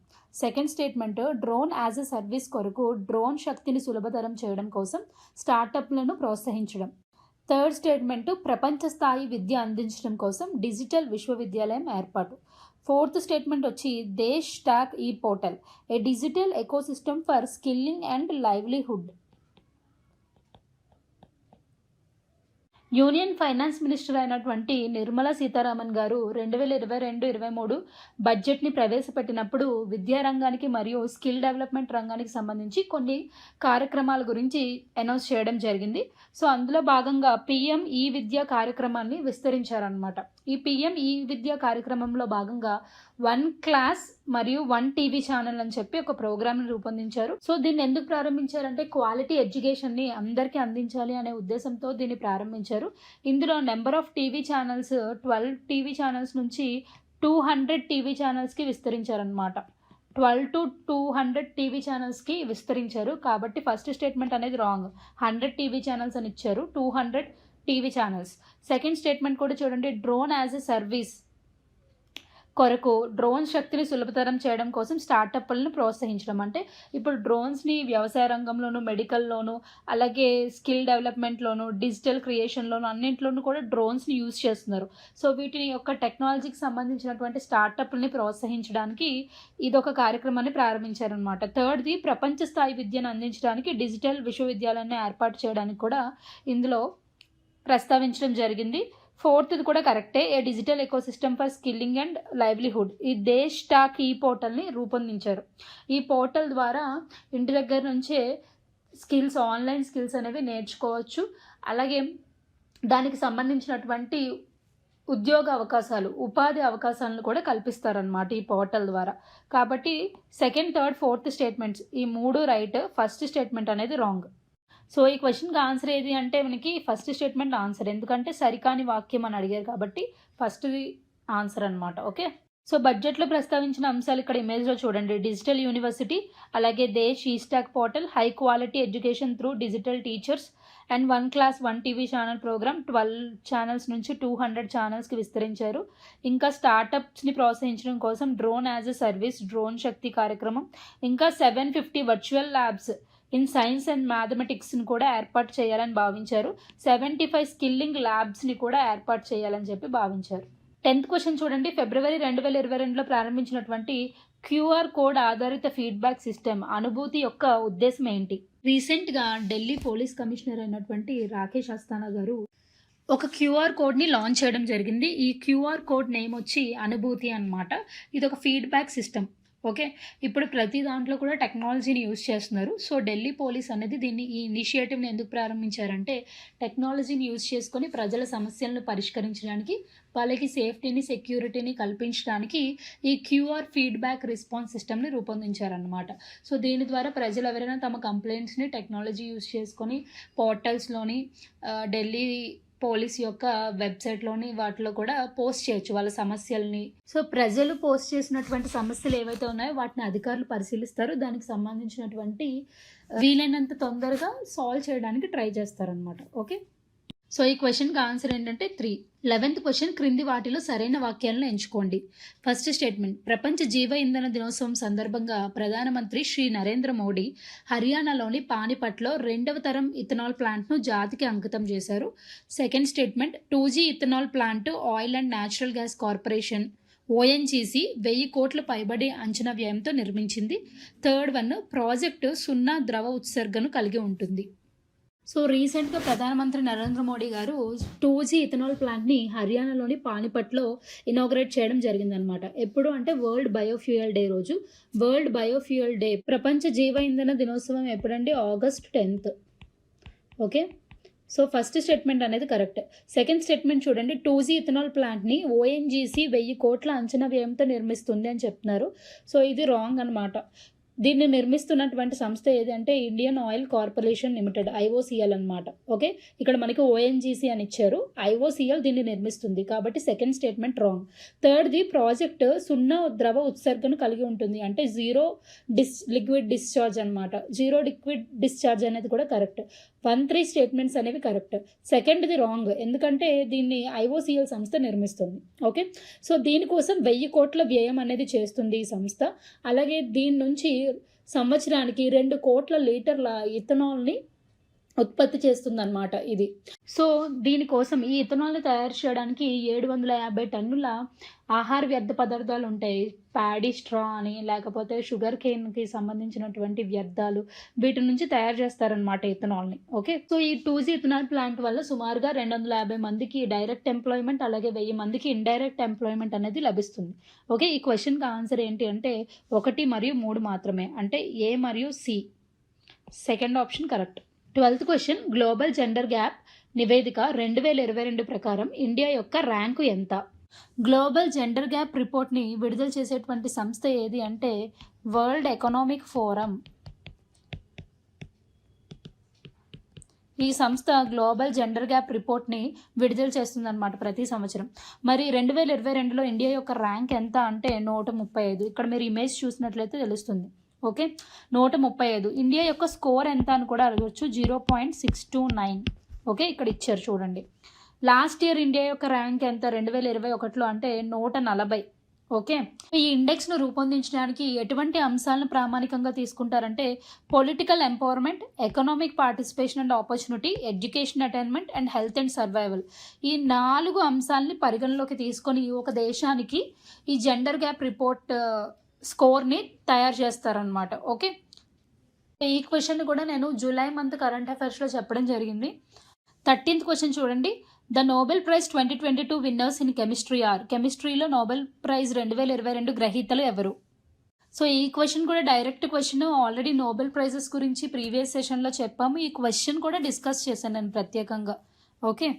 Second statement, drone as a service కొరకు డ్రోన్ శక్తిని సులభతరం చేయడం కోసం స్టార్టప్లను ప్రోత్సహించడం. థర్డ్ స్టేట్మెంటు, ప్రపంచ స్థాయి విద్య అందించడం కోసం డిజిటల్ విశ్వవిద్యాలయం ఏర్పాటు. ఫోర్త్ స్టేట్మెంట్ వచ్చి దేశ్ టాక్ ఈ portal, A digital ecosystem for skilling and livelihood. Union finance minister అయినటువంటి నిర్మలా సీతారామన్ గారు 2022-23 బడ్జెట్ని ప్రవేశపెట్టినప్పుడు విద్యారంగానికి మరియు స్కిల్ డెవలప్మెంట్ రంగానికి సంబంధించి కొన్ని కార్యక్రమాల గురించి అనౌన్స్ చేయడం జరిగింది. సో అందులో భాగంగా పిఎం ఈ విద్య కార్యక్రమాన్ని విస్తరించారనమాట. ఈ పిఎం ఈ విద్య కార్యక్రమంలో భాగంగా 1 క్లాస్ మరియు 1 టీవీ ఛానల్ అని చెప్పి ఒక ప్రోగ్రామ్ని రూపొందించారు. సో దీన్ని ఎందుకు ప్రారంభించారంటే క్వాలిటీ ఎడ్యుకేషన్ని అందరికీ అందించాలి అనే ఉద్దేశంతో దీన్ని ప్రారంభించారు. ఇందులో number of TV channels 12 TV channels నుంచి 200 టీవీ ఛానల్స్కి విస్తరించారనమాట. 12 to 200 టీవీ ఛానల్స్కి విస్తరించారు. కాబట్టి ఫస్ట్ స్టేట్మెంట్ అనేది రాంగ్. 100 టీవీ ఛానల్స్ అని ఇచ్చారు, 200 టీవీ ఛానల్స్. సెకండ్ స్టేట్మెంట్ కూడా చూడండి, డ్రోన్ యాజ్ ఎ సర్వీస్ కొరకు డ్రోన్ శక్తిని సులభతరం చేయడం కోసం స్టార్టప్లను ప్రోత్సహించడం. అంటే ఇప్పుడు డ్రోన్స్ని వ్యవసాయ రంగంలోను, మెడికల్లోను, అలాగే స్కిల్ డెవలప్మెంట్లోను, డిజిటల్ క్రియేషన్లోను అన్నింటిలోనూ కూడా డ్రోన్స్ని యూజ్ చేస్తున్నారు. సో వీటిని యొక్క టెక్నాలజీకి సంబంధించినటువంటి స్టార్టప్లని ప్రోత్సహించడానికి ఇదొక కార్యక్రమాన్ని ప్రారంభించారనమాట. థర్డ్ది ప్రపంచ స్థాయి విద్యను అందించడానికి డిజిటల్ విశ్వవిద్యాలయాన్ని ఏర్పాటు చేయడానికి కూడా ఇందులో ప్రస్తావించడం జరిగింది. ఫోర్త్ది కూడా కరెక్టే. A digital ecosystem for skilling and livelihood, ఈ దేశ్ టాక్ ఈ పోర్టల్ని రూపొందించారు. ఈ పోర్టల్ ద్వారా ఇంటి దగ్గర నుంచే స్కిల్స్, ఆన్లైన్ స్కిల్స్ అనేవి నేర్చుకోవచ్చు. అలాగే దానికి సంబంధించినటువంటి ఉద్యోగ అవకాశాలు, ఉపాధి అవకాశాలను కూడా కల్పిస్తారనమాట ఈ పోర్టల్ ద్వారా. కాబట్టి సెకండ్, థర్డ్, ఫోర్త్ స్టేట్మెంట్స్ ఈ 3 రైట్, ఫస్ట్ స్టేట్మెంట్ అనేది రాంగ్. సో ఈ క్వశ్చన్కి ఆన్సర్ ఏది అంటే మనకి ఫస్ట్ స్టేట్మెంట్ ఆన్సర్, ఎందుకంటే సరికాని వాక్యం అని అడిగారు కాబట్టి ఫస్ట్ది ఆన్సర్ అనమాట. ఓకే, సో బడ్జెట్లో ప్రస్తావించిన అంశాలు ఇక్కడ ఇమేజ్లో చూడండి. డిజిటల్ యూనివర్సిటీ, అలాగే Desh e stack portal, high quality education through digital teachers and 1 class 1 TV channel programme 12 channels నుంచి 200 ఛానల్స్కి విస్తరించారు. ఇంకా స్టార్టప్స్ని ప్రోత్సహించడం కోసం drone as a service, drone Shakti కార్యక్రమం, ఇంకా 750 virtual labs in science and మ్యాథమెటిక్స్ని కూడా ఏర్పాటు చేయాలని భావించారు. 75 స్కిల్లింగ్ ల్యాబ్స్ని కూడా ఏర్పాటు చేయాలని చెప్పి భావించారు. 10th క్వశ్చన్ చూడండి. ఫిబ్రవరి 2022లో ప్రారంభించినటువంటి క్యూఆర్ కోడ్ ఆధారిత ఫీడ్బ్యాక్ సిస్టమ్ అనుభూతి యొక్క ఉద్దేశం ఏంటి? రీసెంట్గా ఢిల్లీ పోలీస్ కమిషనర్ అయినటువంటి రాకేష్ అస్థానా గారు ఒక క్యూఆర్ కోడ్ని లాంచ్ చేయడం జరిగింది. ఈ క్యూఆర్ కోడ్ నేమ్ వచ్చి అనుభూతి అన్నమాట. ఇది ఒక ఫీడ్బ్యాక్ సిస్టమ్. ఓకే, ఇప్పుడు ప్రతి దాంట్లో కూడా టెక్నాలజీని యూజ్ చేస్తున్నారు. సో ఢిల్లీ పోలీస్ అనేది ఈ ఇనిషియేటివ్ని ఎందుకు ప్రారంభించారంటే టెక్నాలజీని యూజ్ చేసుకొని ప్రజల సమస్యలను పరిష్కరించడానికి, వాళ్ళకి సేఫ్టీని, సెక్యూరిటీని కల్పించడానికి ఈ క్యూఆర్ ఫీడ్బ్యాక్ రెస్పాన్స్ సిస్టమ్ని రూపొందించారనమాట. సో దీని ద్వారా ప్రజలు ఎవరైనా తమ కంప్లైంట్స్ని టెక్నాలజీ యూజ్ చేసుకొని పోర్టల్స్లోని, ఢిల్లీ పోలీస్ యొక్క వెబ్సైట్లోని వాటిలో కూడా పోస్ట్ చేయొచ్చు వాళ్ళ సమస్యల్ని. సో ప్రజలు పోస్ట్ చేసినటువంటి సమస్యలు ఏవైతే ఉన్నాయో వాటిని అధికారులు పరిశీలిస్తారు. దానికి సంబంధించినటువంటి వీలైనంత తొందరగా సాల్వ్ చేయడానికి ట్రై చేస్తారనమాట. ఓకే, సో ఈ క్వశ్చన్కి ఆన్సర్ ఏంటంటే 3. 11th క్వశ్చన్, క్రింది వాటిలో సరైన వాక్యాలను ఎంచుకోండి. ఫస్ట్ స్టేట్మెంట్, ప్రపంచ జీవ ఇంధన దినోత్సవం సందర్భంగా ప్రధానమంత్రి శ్రీ నరేంద్ర మోడీ హర్యానాలోని పానిపట్లో 2వ తరం ఇథనాల్ ప్లాంట్ను జాతికి అంకితం చేశారు. Second statement, 2G ethanol plant oil and natural gas corporation ONGC 1000 కోట్ల పైబడి అంచనా వ్యయంతో నిర్మించింది. థర్డ్ వన్, ప్రాజెక్టు 0 ద్రవ ఉత్సర్గను కలిగి ఉంటుంది. సో రీసెంట్గా ప్రధానమంత్రి నరేంద్ర మోడీ గారు 2G ఇథనాల్ ప్లాంట్ని హర్యానాలోని పానిపట్లో ఇనాగ్రేట్ చేయడం జరిగిందనమాట. ఎప్పుడు అంటే వరల్డ్ బయోఫ్యూయల్ డే రోజు. వరల్డ్ బయోఫ్యూయల్ డే, ప్రపంచ జీవ ఇంధన దినోత్సవం ఎప్పుడంటే August 10th. Okay, so first statement అనేది కరెక్ట్. సెకండ్ స్టేట్మెంట్ చూడండి, 2G ఇథనాల్ ప్లాంట్ని ONGC 1000 కోట్ల అంచనా వ్యయంతో నిర్మిస్తుంది అని చెప్తున్నారు. సో ఇది రాంగ్ అనమాట. దీన్ని నిర్మిస్తున్నటువంటి సంస్థ ఏది అంటే Indian oil corporation limited, IOCL అనమాట. ఓకే, ఇక్కడ మనకి ONGC అని ఇచ్చారు, IOCL దీన్ని నిర్మిస్తుంది కాబట్టి సెకండ్ స్టేట్మెంట్ రాంగ్. థర్డ్ది, ప్రాజెక్ట్ 0 ద్రవ ఉత్సర్గను కలిగి ఉంటుంది అంటే లిక్విడ్ డిశ్చార్జ్ అనమాట. 0 లిక్విడ్ డిశ్చార్జ్ అనేది కూడా కరెక్ట్. 1-3 స్టేట్మెంట్స్ అనేవి కరెక్ట్. సెకండ్ది రాంగ్, ఎందుకంటే దీన్ని IOCL సంస్థ నిర్మిస్తుంది. ఓకే, సో దీనికోసం 1000 కోట్ల వ్యయం అనేది చేస్తుంది ఈ సంస్థ. అలాగే దీని నుంచి సంవత్సరానికి 2 కోట్ల లీటర్ల ఇథనాల్ని ఉత్పత్తి చేస్తుందన్నమాట ఇది. సో దీనికోసం ఈ ఇథనాల్ని తయారు చేయడానికి 750 టన్నుల ఆహార వ్యర్థ పదార్థాలు ఉంటాయి. ప్యాడీ స్ట్రా అని, లేకపోతే షుగర్ కేన్కి సంబంధించినటువంటి వ్యర్థాలు, వీటి నుంచి తయారు చేస్తారనమాట ఇథనాల్ని. ఓకే, సో ఈ 2G ఇథనాల్ ప్లాంట్ వల్ల సుమారుగా 250 మందికి డైరెక్ట్ ఎంప్లాయ్మెంట్, అలాగే 1000 మందికి ఇండైరెక్ట్ ఎంప్లాయ్మెంట్ అనేది లభిస్తుంది. ఓకే, ఈ క్వశ్చన్కి ఆన్సర్ ఏంటి అంటే 1 మరియు 3 మాత్రమే, అంటే A మరియు C. Second option correct. 12th question, global gender gap నివేదిక 2022 ప్రకారం ఇండియా యొక్క ర్యాంకు ఎంత? గ్లోబల్ జెండర్ గ్యాప్ రిపోర్ట్ని విడుదల చేసేటువంటి సంస్థ ఏది అంటే వరల్డ్ ఎకనామిక్ ఫోరం. ఈ సంస్థ గ్లోబల్ జెండర్ గ్యాప్ రిపోర్ట్ని విడుదల చేస్తుందన్నమాట ప్రతి సంవత్సరం. మరి 2022లో ఇండియా యొక్క ర్యాంక్ ఎంత అంటే 135. ఇక్కడ మీరు ఇమేజ్ చూసినట్లయితే తెలుస్తుంది. ఓకే, 135. ఇండియా యొక్క స్కోర్ ఎంత అని కూడా అడగవచ్చు, 0.629. ఓకే, ఇక్కడ ఇచ్చారు చూడండి. లాస్ట్ ఇయర్ ఇండియా యొక్క ర్యాంక్ ఎంత 2021లో అంటే 140. ఓకే. ఈ ఇండెక్స్‌ను రూపొందించడానికి ఎటువంటి అంశాలను ప్రామాణికంగా తీసుకుంటారంటే political empowerment, economic participation and opportunity, education attainment and health and survival. ఈ 4 అంశాలని పరిగణలోకి తీసుకొని ఒక దేశానికి ఈ జెండర్ గ్యాప్ రిపోర్ట్ స్కోర్‌ని తయారు చేస్తారనమాట. ఓకే. ఈ క్వెషన్ కూడా నేను జూలై మంత్ కరెంట్ అఫైర్స్‌లో చెప్పడం జరిగింది. 13th క్వెషన్ చూడండి. The Nobel prize 2022 winners in chemistry or. కెమిస్ట్రీలో నోబెల్ ప్రైజ్ 2022 గ్రహీతలు ఎవరు? సో ఈ క్వెషన్ కూడా direct question. Already Nobel prices గురించి ప్రీవియస్ సెషన్లో చెప్పాము. ఈ క్వెషన్ కూడా డిస్కస్ చేశాను నేను ప్రత్యేకంగా. ఓకే.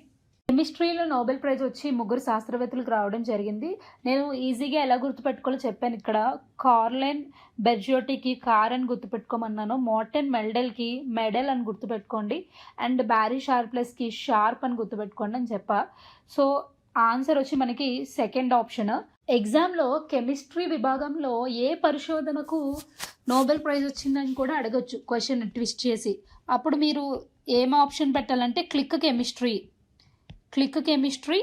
కెమిస్ట్రీలో నోబెల్ ప్రైజ్ వచ్చి 3 శాస్త్రవేత్తలకు రావడం జరిగింది. నేను ఈజీగా ఎలా గుర్తుపెట్టుకోవాలో చెప్పాను ఇక్కడ. కార్లెన్ బెర్జోటికి కార్ అని గుర్తుపెట్టుకోమన్నాను. మార్టిన్ మెల్డెల్కి మెడల్ అని గుర్తుపెట్టుకోండి. అండ్ బ్యారీ షార్ప్లెస్కి షార్ప్ అని గుర్తుపెట్టుకోండి అని చెప్పా. సో ఆన్సర్ వచ్చి మనకి సెకండ్ ఆప్షన్. ఎగ్జామ్లో కెమిస్ట్రీ విభాగంలో ఏ పరిశోధనకు నోబెల్ ప్రైజ్ వచ్చిందని కూడా అడగొచ్చు క్వశ్చన్ ట్విస్ట్ చేసి. అప్పుడు మీరు ఏం ఆప్షన్ పెట్టాలంటే క్లిక్ కెమిస్ట్రీ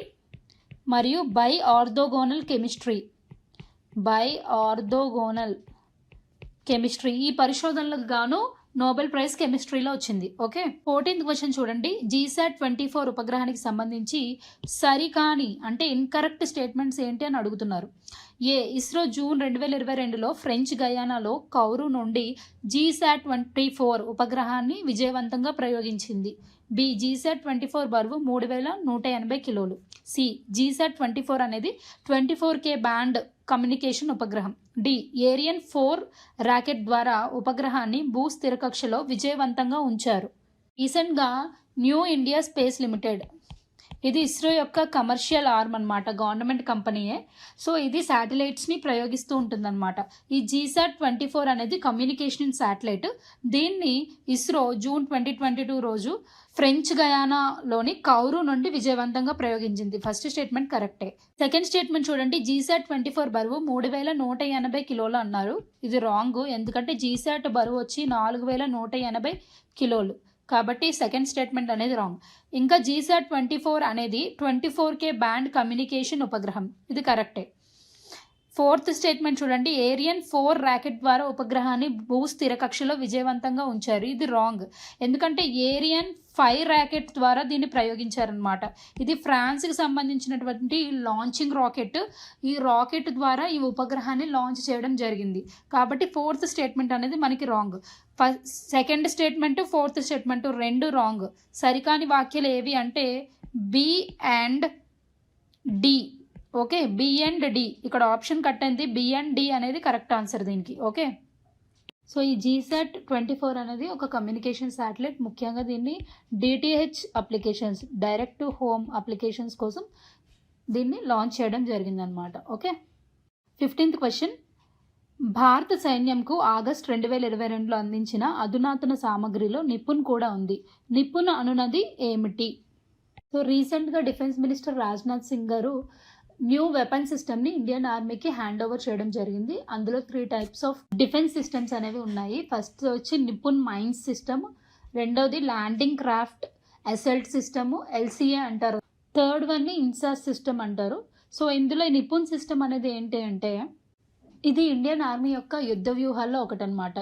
మరియు బై ఆర్థోగోనల్ కెమిస్ట్రీ ఈ పరిశోధనలకు గాను నోబెల్ ప్రైజ్ కెమిస్ట్రీలో వచ్చింది. ఓకే. 14th క్వెషన్ చూడండి. జీసాట్ 24 ఉపగ్రహానికి సంబంధించి సరికాని అంటే ఇన్కరెక్ట్ స్టేట్మెంట్స్ ఏంటి అని అడుగుతున్నారు. ఏ. ఇస్రో జూన్ 2022లో ఫ్రెంచ్ గయానాలో కౌరు నుండి జీసాట్ 24 ఉపగ్రహాన్ని విజయవంతంగా ప్రయోగించింది. బి. జీసాట్ 24 బరువు 3180 కిలోలు. సి. జీసాట్ 24 అనేది 24K బ్యాండ్ కమ్యూనికేషన్ ఉపగ్రహం. డి. ఏరియన్ 4 రాకెట్ ద్వారా ఉపగ్రహాన్ని భూస్థిర కక్షలో విజయవంతంగా ఉంచారు. రీసెంట్గా న్యూ ఇండియా స్పేస్ లిమిటెడ్, ఇది ఇస్రో యొక్క కమర్షియల్ ఆర్మ్ అనమాట, గవర్నమెంట్ కంపెనీయే. సో ఇది శాటిలైట్స్ని ప్రయోగిస్తూ ఉంటుందన్నమాట. ఈ జీసాట్ 24 అనేది కమ్యూనికేషన్ శాటిలైట్. దీన్ని ఇస్రో జూన్ 2022 రోజు ఫ్రెంచ్ గయానాలోని కౌరు నుండి విజయవంతంగా ప్రయోగించింది. ఫస్ట్ స్టేట్మెంట్ కరెక్టే. సెకండ్ స్టేట్మెంట్ చూడండి. జీసాట్ 24 బరువు 3180 కిలోలు అన్నారు. ఇది రాంగ్. ఎందుకంటే జీసాట్ బరువు వచ్చి 4180 కిలోలు. కాబట్టి సెకండ్ స్టేట్మెంట్ అనేది రాంగ్. ఇంకా జీసాట్ 24 అనేది 24K బ్యాండ్ కమ్యూనికేషన్ ఉపగ్రహం. ఇది కరెక్టే. ఫోర్త్ స్టేట్మెంట్ చూడండి. ఏరియన్ 4 రాకెట్ ద్వారా ఉపగ్రహాన్ని భూస్థిర కక్షలో విజయవంతంగా ఉంచారు. ఇది రాంగ్. ఎందుకంటే ఏరియన్ 5 రాకెట్ ద్వారా దీన్ని ప్రయోగించారనమాట. ఇది ఫ్రాన్స్కి సంబంధించినటువంటి లాంచింగ్ రాకెట్. ఈ రాకెట్ ద్వారా ఈ ఉపగ్రహాన్ని లాంచ్ చేయడం జరిగింది. కాబట్టి ఫోర్త్ స్టేట్మెంట్ అనేది మనకి wrong. Second statement, fourth statement రెండు రాంగ్. సరికాని వాక్యాలు ఏవి అంటే B and D. Okay. B and D ఇక్కడ ఆప్షన్ కట్ అయింది. బి అండ్ డి అనేది కరెక్ట్ ఆన్సర్ దీనికి. ఓకే. సో ఈ జీసాట్ 24 అనేది ఒక కమ్యూనికేషన్ శాటిలైట్. ముఖ్యంగా దీన్ని DTH applications, direct to home applications కోసం దీన్ని లాంచ్ చేయడం జరిగిందనమాట. ఓకే. 15th question. భారత సైన్యంకు ఆగస్ట్ 2022లో అందించిన అధునాతన సామగ్రిలో నిపుణ్ కూడా ఉంది. నిపుణ్ అనునది ఏమిటి? సో రీసెంట్గా డిఫెన్స్ మినిస్టర్ రాజ్నాథ్ సింగ్ గారు న్యూ వెపన్ సిస్టమ్ని ఇండియన్ ఆర్మీకి హ్యాండ్ ఓవర్ చేయడం జరిగింది. అందులో 3 టైప్స్ ఆఫ్ డిఫెన్స్ సిస్టమ్స్ అనేవి ఉన్నాయి. ఫస్ట్ వచ్చి నిపుణ్ మైన్స్ సిస్టమ్, రెండోది landing craft assault system, LCA అంటారు. థర్డ్ వన్ ఇన్సాస్ సిస్టమ్ అంటారు. సో ఇందులో ఈ నిపుణ్ సిస్టమ్ అనేది ఏంటి అంటే ఇది ఇండియన్ ఆర్మీ యొక్క యుద్ధ వ్యూహాల్లో ఒకటనమాట.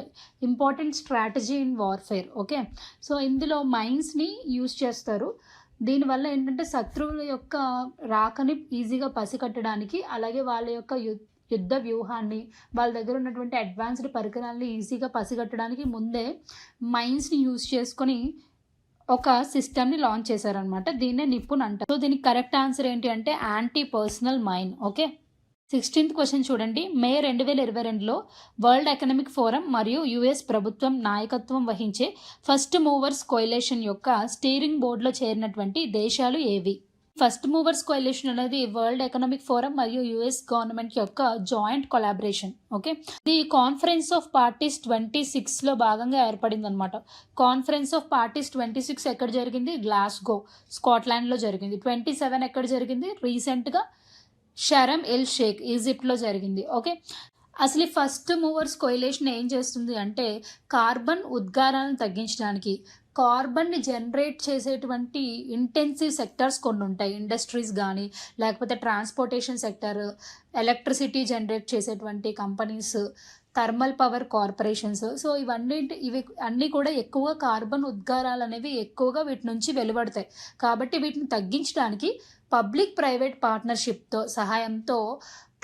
Important strategy in warfare. Okay. So ఇందులో మైన్స్ని యూజ్ చేస్తారు. దీనివల్ల ఏంటంటే శత్రువుల యొక్క రాకని ఈజీగా పసిగట్టడానికి, అలాగే వాళ్ళ యొక్క యుద్ధ వ్యూహాన్ని, వాళ్ళ దగ్గర ఉన్నటువంటి అడ్వాన్స్డ్ పరికరాలని ఈజీగా పసిగట్టడానికి ముందే మైన్స్ని యూజ్ చేసుకొని ఒక సిస్టమ్ని లాంచ్ చేశారనమాట. దీన్నే నిపుణ్ అంటారు. సో దీనికి కరెక్ట్ ఆన్సర్ ఏంటి అంటే anti personnel mine. Okay. 16th question చూడండి. మే 2022లో వరల్డ్ ఎకనామిక్ ఫోరం మరియు యుఎస్ ప్రభుత్వం నాయకత్వం వహించే ఫస్ట్ మూవర్స్ కోయలేషన్ యొక్క స్టీరింగ్ బోర్డులో చేరినటువంటి దేశాలు ఏవి? ఫస్ట్ మూవర్స్ కోయలేషన్ అనేది వరల్డ్ ఎకనామిక్ ఫోరం మరియు యుఎస్ గవర్నమెంట్ యొక్క జాయింట్ కొలాబరేషన్. ఓకే. ఇది కాన్ఫరెన్స్ ఆఫ్ పార్టీస్ 26లో భాగంగా ఏర్పడింది అనమాట. కాన్ఫరెన్స్ ఆఫ్ పార్టీస్ 26 ఎక్కడ జరిగింది? గ్లాస్గో, స్కాట్లాండ్లో జరిగింది. 27 ఎక్కడ జరిగింది? రీసెంట్గా షరమ్ ఎల్ షేక్, ఈజిప్ట్లో జరిగింది. ఓకే. అసలు ఫస్ట్ మూవర్స్ కోయలేషన్ ఏం చేస్తుంది అంటే కార్బన్ ఉద్గారాలను తగ్గించడానికి, కార్బన్ని జనరేట్ చేసేటువంటి ఇంటెన్సివ్ సెక్టార్స్ కొన్ని ఉంటాయి. ఇండస్ట్రీస్ గానీ, లేకపోతే ట్రాన్స్‌పోర్టేషన్ సెక్టార్, ఎలక్ట్రిసిటీ జనరేట్ చేసేటువంటి companies, thermal power corporations. So, ఇవి అన్నీ కూడా ఎక్కువగా కార్బన్ ఉద్గారాలనేవి ఎక్కువగా వీటి నుంచి వెలువడతాయి. కాబట్టి వీటిని తగ్గించడానికి పబ్లిక్ ప్రైవేట్ పార్ట్నర్‌షిప్‌తో సహాయంతో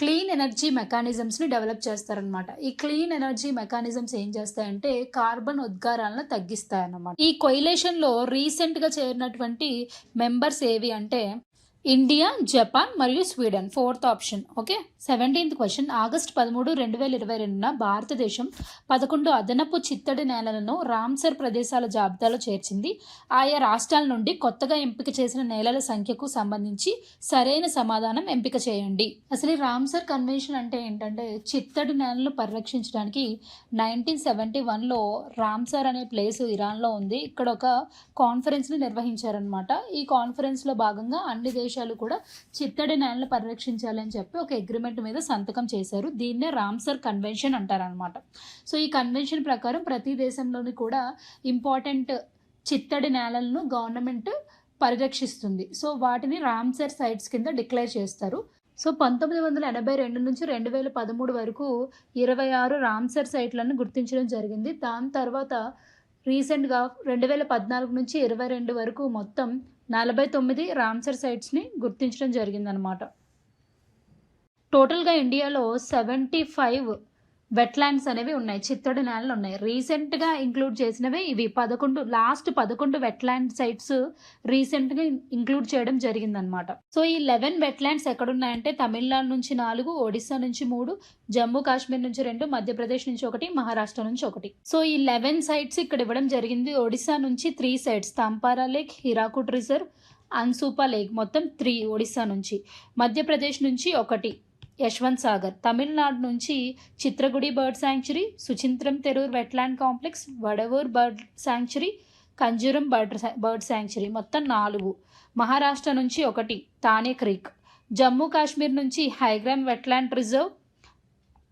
క్లీన్ ఎనర్జీ మెకానిజమ్స్‌ని డెవలప్ చేస్తారనమాట. ఈ క్లీన్ ఎనర్జీ మెకానిజమ్స్ ఏం చేస్తాయంటే కార్బన్ ఉద్గారాలను తగ్గిస్తాయన్నమాట. ఈ కొయిలేషన్‌లో రీసెంట్‌గా చేరినటువంటి మెంబర్స్ ఏవి అంటే ఇండియా, జపాన్ మరియు Sweden. Fourth option. Okay. 17th question. August 13, 2022న భారతదేశం 11 అదనపు చిత్తడి నేలలను రామ్సర్ ప్రదేశాల జాబితాలో చేర్చింది. ఆయా రాష్ట్రాల నుండి కొత్తగా ఎంపిక చేసిన నేలల సంఖ్యకు సంబంధించి సరైన సమాధానం ఎంపిక చేయండి. అసలు ఈ రామ్సర్ కన్వెన్షన్ అంటే ఏంటంటే చిత్తడి నేలను పరిరక్షించడానికి 1971లో రామ్సర్ అనే ప్లేస్ ఇరాన్లో ఉంది. ఇక్కడ ఒక కాన్ఫరెన్స్ని నిర్వహించారనమాట. ఈ కాన్ఫరెన్స్లో భాగంగా అన్ని దేశాలు కూడా చిత్తడి నేలను పరిరక్షించాలని చెప్పి ఒక అగ్రిమెంట్ మీద సంతకం చేశారు. దీన్నే రామ్సర్ కన్వెన్షన్ అంటారనమాట. సో ఈ కన్వెన్షన్ ప్రకారం ప్రతి దేశంలోని కూడా ఇంపార్టెంట్ చిత్తడి నేలలను గవర్నమెంట్ పరిరక్షిస్తుంది. సో వాటిని రామ్సర్ సైట్స్ కింద డిక్లేర్ చేస్తారు. సో 1982 నుంచి 2013 వరకు 26 రామ్సర్ సైట్లను గుర్తించడం జరిగింది. దాని తర్వాత రీసెంట్గా 2014 నుంచి 22 వరకు మొత్తం 49 రామ్సర్ సైట్స్ని గుర్తించడం జరిగిందనమాట. టోటల్గా ఇండియాలో 75 వెట్లాండ్స్ అనేవి ఉన్నాయి, చిత్తడి నేలలు ఉన్నాయి. రీసెంట్గా ఇంక్లూడ్ చేసినవి ఇవి 11 వెట్లాండ్ సైట్స్ రీసెంట్గా ఇంక్లూడ్ చేయడం జరిగిందనమాట. సో ఈ 11 వెట్లాండ్స్ ఎక్కడున్నాయంటే తమిళనాడు నుంచి 4, ఒడిస్సా నుంచి 3, జమ్మూ కాశ్మీర్ నుంచి 2, మధ్యప్రదేశ్ నుంచి 1, మహారాష్ట్ర నుంచి 1. సో ఈ 11 సైట్స్ ఇక్కడ ఇవ్వడం జరిగింది. ఒడిస్సా నుంచి 3 sites, Tampara lake, Hirakud reserve, Ansupa lake, మొత్తం 3 ఒడిస్సా నుంచి. మధ్యప్రదేశ్ నుంచి 1, యశ్వంత్ సాగర్. తమిళనాడు నుంచి Chitrangudi bird sanctuary, Suchindram Theroor wetland complex, Vaduvur bird sanctuary, Kanjuram bird sanctuary, మొత్తం 4. మహారాష్ట్ర నుంచి 1, తానే క్రీక్. జమ్మూ కాశ్మీర్ నుంచి Hygam wetland reserve,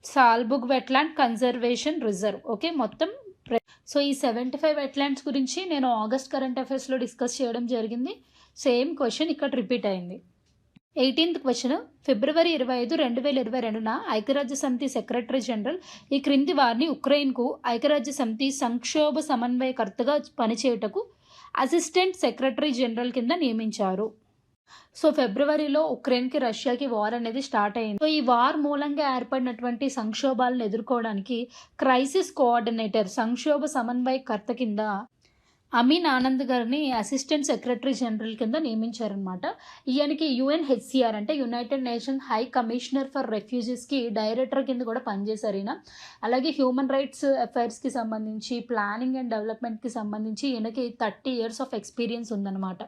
Shallbugh wetland conservation reserve. Okay, మొత్తం. సో ఈ 75 వెట్లాండ్స్ గురించి నేను ఆగస్ట్ కరెంట్ అఫైర్స్లో డిస్కస్ చేయడం జరిగింది. సేమ్ క్వశ్చన్ ఇక్కడ రిపీట్ అయింది. 18th question. ఫిబ్రవరి 25, 2022న ఐక్యరాజ్య సమితి సెక్రటరీ జనరల్ ఈ క్రింది వారిని ఉక్రెయిన్కు ఐక్యరాజ్య సమితి సంక్షోభ సమన్వయకర్తగా పనిచేయుటకు అసిస్టెంట్ సెక్రటరీ జనరల్ కింద నియమించారు. సో ఫిబ్రవరిలో ఉక్రెయిన్కి రష్యాకి వార్ అనేది స్టార్ట్ అయింది. సో ఈ వార్ మూలంగా ఏర్పడినటువంటి సంక్షోభాలను ఎదుర్కోవడానికి క్రైసిస్ కోఆర్డినేటర్, సంక్షోభ సమన్వయకర్త కింద అమీన్ ఆనంద్ గారిని అసిస్టెంట్ సెక్రటరీ జనరల్ కింద నియమించారనమాట. ఈయనకి UNHCR అంటే united nation high commissioner for రెఫ్యూజీస్కి డైరెక్టర్ కింద కూడా పనిచేశారు ఈయన. అలాగే హ్యూమన్ రైట్స్ అఫైర్స్కి సంబంధించి, ప్లానింగ్ అండ్ డెవలప్మెంట్కి సంబంధించి ఈయనకి 30 years ఆఫ్ ఎక్స్పీరియన్స్ ఉందన్నమాట.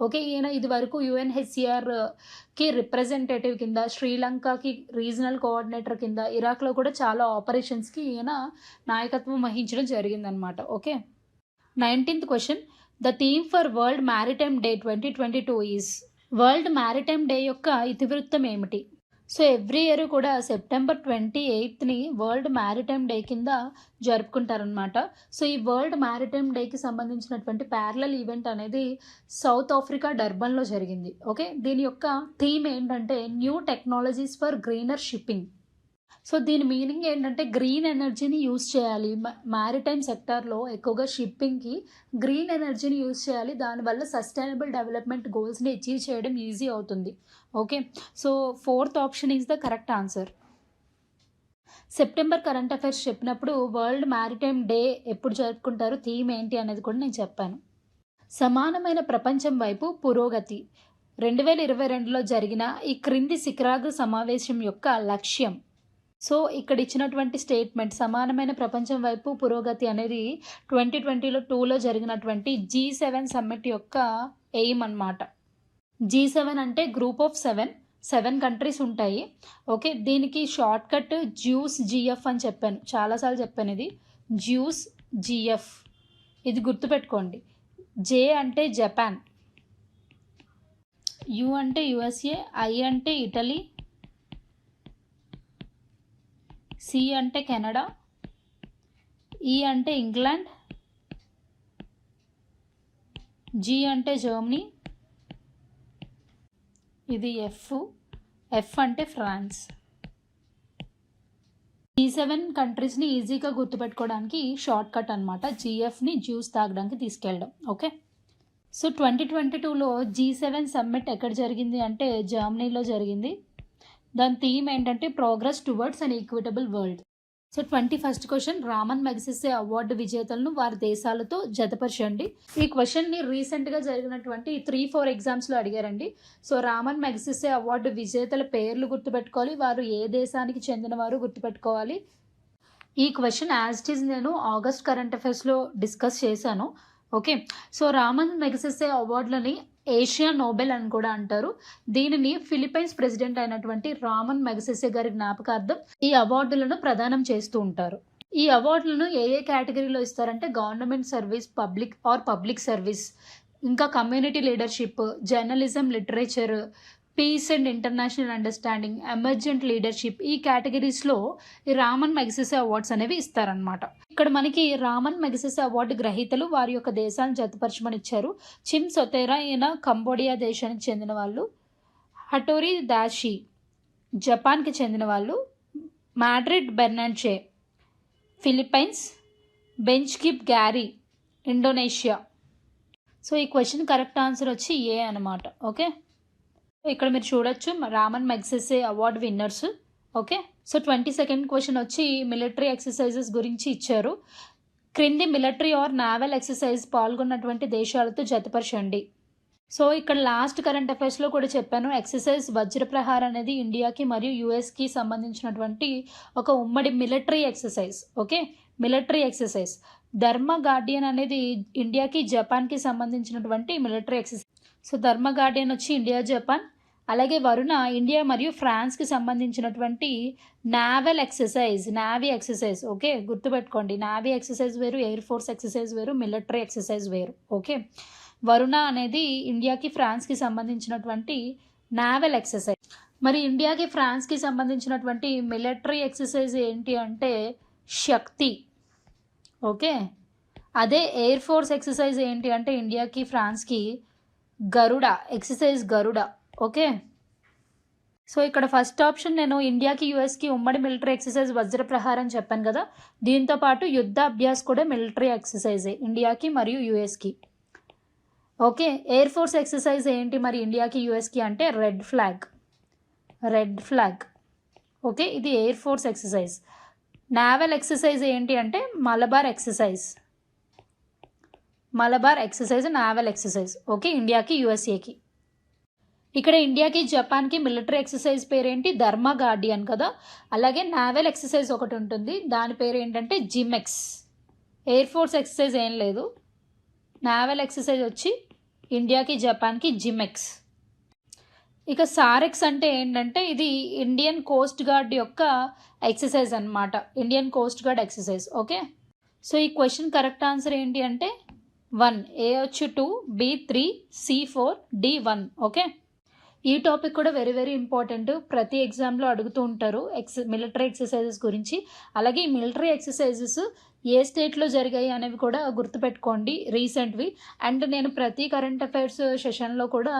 ఓకే, ఈయన ఇది వరకు UNHCRకి రిప్రజెంటేటివ్ కింద, శ్రీలంకకి రీజనల్ కోఆర్డినేటర్ కింద, ఇరాక్లో కూడా చాలా ఆపరేషన్స్కి ఈయన నాయకత్వం వహించడం జరిగిందనమాట. Okay. 19th question. The theme for world maritime day 2022 is. World maritime day యొక్క ఇతివృత్తం ఏమిటి? సో ఎవ్రీ ఇయర్ కూడా సెప్టెంబర్ 28ని వరల్డ్ మ్యారిటైమ్ డే కింద జరుపుకుంటారనమాట. సో ఈ వరల్డ్ మ్యారిటైమ్ డేకి సంబంధించినటువంటి ప్యారలల్ ఈవెంట్ అనేది సౌత్ ఆఫ్రికా డర్బన్లో జరిగింది. ఓకే, దీని యొక్క థీమ్ ఏంటంటే new technologies for greener shipping. So దీని మీనింగ్ ఏంటంటే గ్రీన్ ఎనర్జీని యూజ్ చేయాలి. మ్యారిటైమ్ సెక్టార్లో ఎక్కువగా షిప్పింగ్కి గ్రీన్ ఎనర్జీని యూజ్ చేయాలి. దానివల్ల సస్టైనబుల్ డెవలప్మెంట్ గోల్స్ని అచీవ్ చేయడం ఈజీ అవుతుంది. Okay, so 4th option is the correct answer. September current affairs చెప్పినప్పుడు వరల్డ్ మ్యారిటైమ్ డే ఎప్పుడు జరుపుకుంటారు, థీమ్ ఏంటి అనేది కూడా నేను చెప్పాను. సమానమైన ప్రపంచం వైపు పురోగతి 2022లో జరిగిన ఈ క్రింది శిఖరాగ్ర సమావేశం యొక్క లక్ష్యం. సో ఇక్కడ ఇచ్చినటువంటి స్టేట్మెంట్ సమానమైన ప్రపంచం వైపు పురోగతి అనేది 2022లో జరిగినటువంటి G7 సమ్మిట్ యొక్క ఎయిమ్ అన్నమాట. G7 అంటే గ్రూప్ ఆఫ్ 7 కంట్రీస్ ఉంటాయి. ఓకే, దీనికి షార్ట్ కట్ జ్యూస్ GF అని చెప్పాను, చాలాసార్లు చెప్పాను. ఇది జ్యూస్ GF, ఇది గుర్తుపెట్టుకోండి. J అంటే జపాన్, U అంటే USA, I అంటే ఇటలీ, C అంటే కెనడా, E అంటే ఇంగ్లాండ్, జీ అంటే జర్మనీ, ఇది ఎఫ్ అంటే ఫ్రాన్స్. G7 కంట్రీస్ని ఈజీగా గుర్తుపెట్టుకోవడానికి షార్ట్ కట్ అనమాట. జిఎఫ్ని జ్యూస్ తాగడానికి తీసుకెళ్ళడం. ఓకే, సో 2022లో G7 సమ్మిట్ ఎక్కడ జరిగింది అంటే జర్మనీలో జరిగింది. దాని థీమ్ ఏంటంటే progress towards an equitable world. So 21st question, Raman Magsaysay award విజేతలను వారి దేశాలతో జతపరచండి. ఈ క్వశ్చన్ని రీసెంట్గా జరిగినటువంటి 3-4 ఎగ్జామ్స్లో అడిగారండి. సో రామన్ మెగసెసే అవార్డు విజేతల పేర్లు గుర్తుపెట్టుకోవాలి, వారు ఏ దేశానికి చెందినవారు గుర్తుపెట్టుకోవాలి. ఈ క్వశ్చన్ యాజ్ ఇట్ ఈజ్ నేను ఆగస్ట్ కరెంట్ అఫైర్స్లో డిస్కస్ చేశాను. ఓకే, సో రామన్ మెగసెసే అవార్డులని ఏషియా నోబెల్ అని కూడా అంటారు. దీనిని ఫిలిప్పైన్స్ ప్రెసిడెంట్ అయినటువంటి రామన్ మెగసెసే గారి జ్ఞాపకార్థం ఈ అవార్డులను ప్రదానం చేస్తూ ఉంటారు. ఈ అవార్డులను ఏ కేటగిరీలో ఇస్తారంటే గవర్నమెంట్ సర్వీస్, పబ్లిక్ సర్వీస్, ఇంకా community leadership, journalism, literature, peace and international understanding, emergent leadership, ఈ కేటగిరీస్లో ఈ రామన్ మెగసెసే అవార్డ్స్ అనేవి ఇస్తారనమాట. ఇక్కడ మనకి రామన్ మెగసెసే అవార్డు గ్రహీతలు వారి యొక్క దేశాన్ని జతపరచమని ఇచ్చారు. చిమ్ సొతేరా ఈయన కంబోడియా దేశానికి చెందిన వాళ్ళు, హటోరి దాషి జపాన్కి చెందిన వాళ్ళు, మాడ్రిడ్ బెర్నాంచే Philippines, Bencheghib Gary Indonesia. So ఈ క్వశ్చన్ కరెక్ట్ ఆన్సర్ వచ్చి ఏ అనమాట. ఓకే, ఇక్కడ మీరు చూడొచ్చు Raman Magsaysay award winners. Okay, so 22nd question వచ్చి మిలిటరీ ఎక్సర్సైజెస్ గురించి ఇచ్చారు. క్రింది మిలిటరీ ఆర్ నావల్ ఎక్సర్సైజ్ పాల్గొన్నటువంటి దేశాలతో జతపరచండి. సో ఇక్కడ లాస్ట్ కరెంట్ అఫైర్స్లో కూడా చెప్పాను, ఎక్సర్సైజ్ వజ్రప్రహార్ అనేది ఇండియాకి మరియు యుఎస్కి సంబంధించినటువంటి ఒక ఉమ్మడి military exercise. Okay, military exercise. Dharma Guardian అనేది ఇండియాకి జపాన్కి సంబంధించినటువంటి military exercise. So Dharma Guardian వచ్చి ఇండియా, జపాన్. అలాగే వరుణ ఇండియా మరియు ఫ్రాన్స్కి సంబంధించినటువంటి naval exercise, navy exercise. Okay, గుర్తుపెట్టుకోండి, నావీ ఎక్సర్సైజ్ వేరు, ఎయిర్ ఫోర్స్ ఎక్సర్సైజ్ వేరు, మిలిటరీ ఎక్సర్సైజ్ వేరు. ఓకే, వరుణ అనేది ఇండియాకి, ఫ్రాన్స్కి సంబంధించినటువంటి నావల్ ఎక్సర్సైజ్. మరి ఇండియాకి, ఫ్రాన్స్కి సంబంధించినటువంటి మిలిటరీ ఎక్సర్సైజ్ ఏంటి అంటే శక్తి. ఓకే, అదే ఎయిర్ ఫోర్స్ ఎక్సర్సైజ్ ఏంటి అంటే ఇండియాకి, ఫ్రాన్స్కి గరుడ ఎక్సర్సైజ్, గరుడ. ఓకే, సో ఇక్కడ ఫస్ట్ ఆప్షన్ నేను ఇండియాకి, యుఎస్కి ఉమ్మడి మిలిటరీ ఎక్సర్సైజ్ వజ్రప్రహారం చెప్పాను కదా, దీంతో పాటు యుద్ధ అభ్యాస్ కూడా మిలిటరీ ఎక్సర్సైజే ఇండియాకి మరియు యుఎస్కి. ఓకే, ఎయిర్ ఫోర్స్ ఎక్సర్సైజ్ ఏంటి మరి ఇండియాకి, యుఎస్కి అంటే రెడ్ ఫ్లాగ్. ఓకే, ఇది air force exercise. Naval exercise ఏంటి అంటే Malabar exercise, naval exercise. Okay, ఇండియాకి, యుఎస్ఏకి. ఇక్కడ ఇండియాకి, జపాన్కి మిలిటరీ ఎక్సర్సైజ్ పేరేంటి ధర్మ గార్డియన్ కదా. అలాగే నావల్ ఎక్సర్సైజ్ ఒకటి ఉంటుంది, దాని పేరు ఏంటంటే జిమెక్స్. ఎయిర్ ఫోర్స్ ఎక్సర్సైజ్ ఏం లేదు. నావల్ ఎక్సర్సైజ్ వచ్చి ఇండియాకి, జపాన్కి జిమెక్స్. ఇక సారెక్స్ అంటే ఏంటంటే ఇది ఇండియన్ కోస్ట్ గార్డ్ యొక్క ఎక్సర్సైజ్ అనమాట, Indian coast guard exercise. Okay, so ఈ క్వశ్చన్ కరెక్ట్ ఆన్సర్ ఏంటి అంటే 1, ఏ వచ్చి 2, B 3, C 4, D 1. ఓకే, ఈ టాపిక్ కూడా వెరీ వెరీ ఇంపార్టెంట్, ప్రతి ఎగ్జామ్లో అడుగుతూ ఉంటారు మిలిటరీ ఎక్సర్సైజెస్ గురించి. అలాగే ఈ మిలిటరీ ఎక్సర్సైజెస్ ఏ స్టేట్లో జరిగాయి అనేవి కూడా గుర్తుపెట్టుకోండి, రీసెంట్వి. అండ్ నేను ప్రతి కరెంట్ అఫైర్స్ సెషన్లో కూడా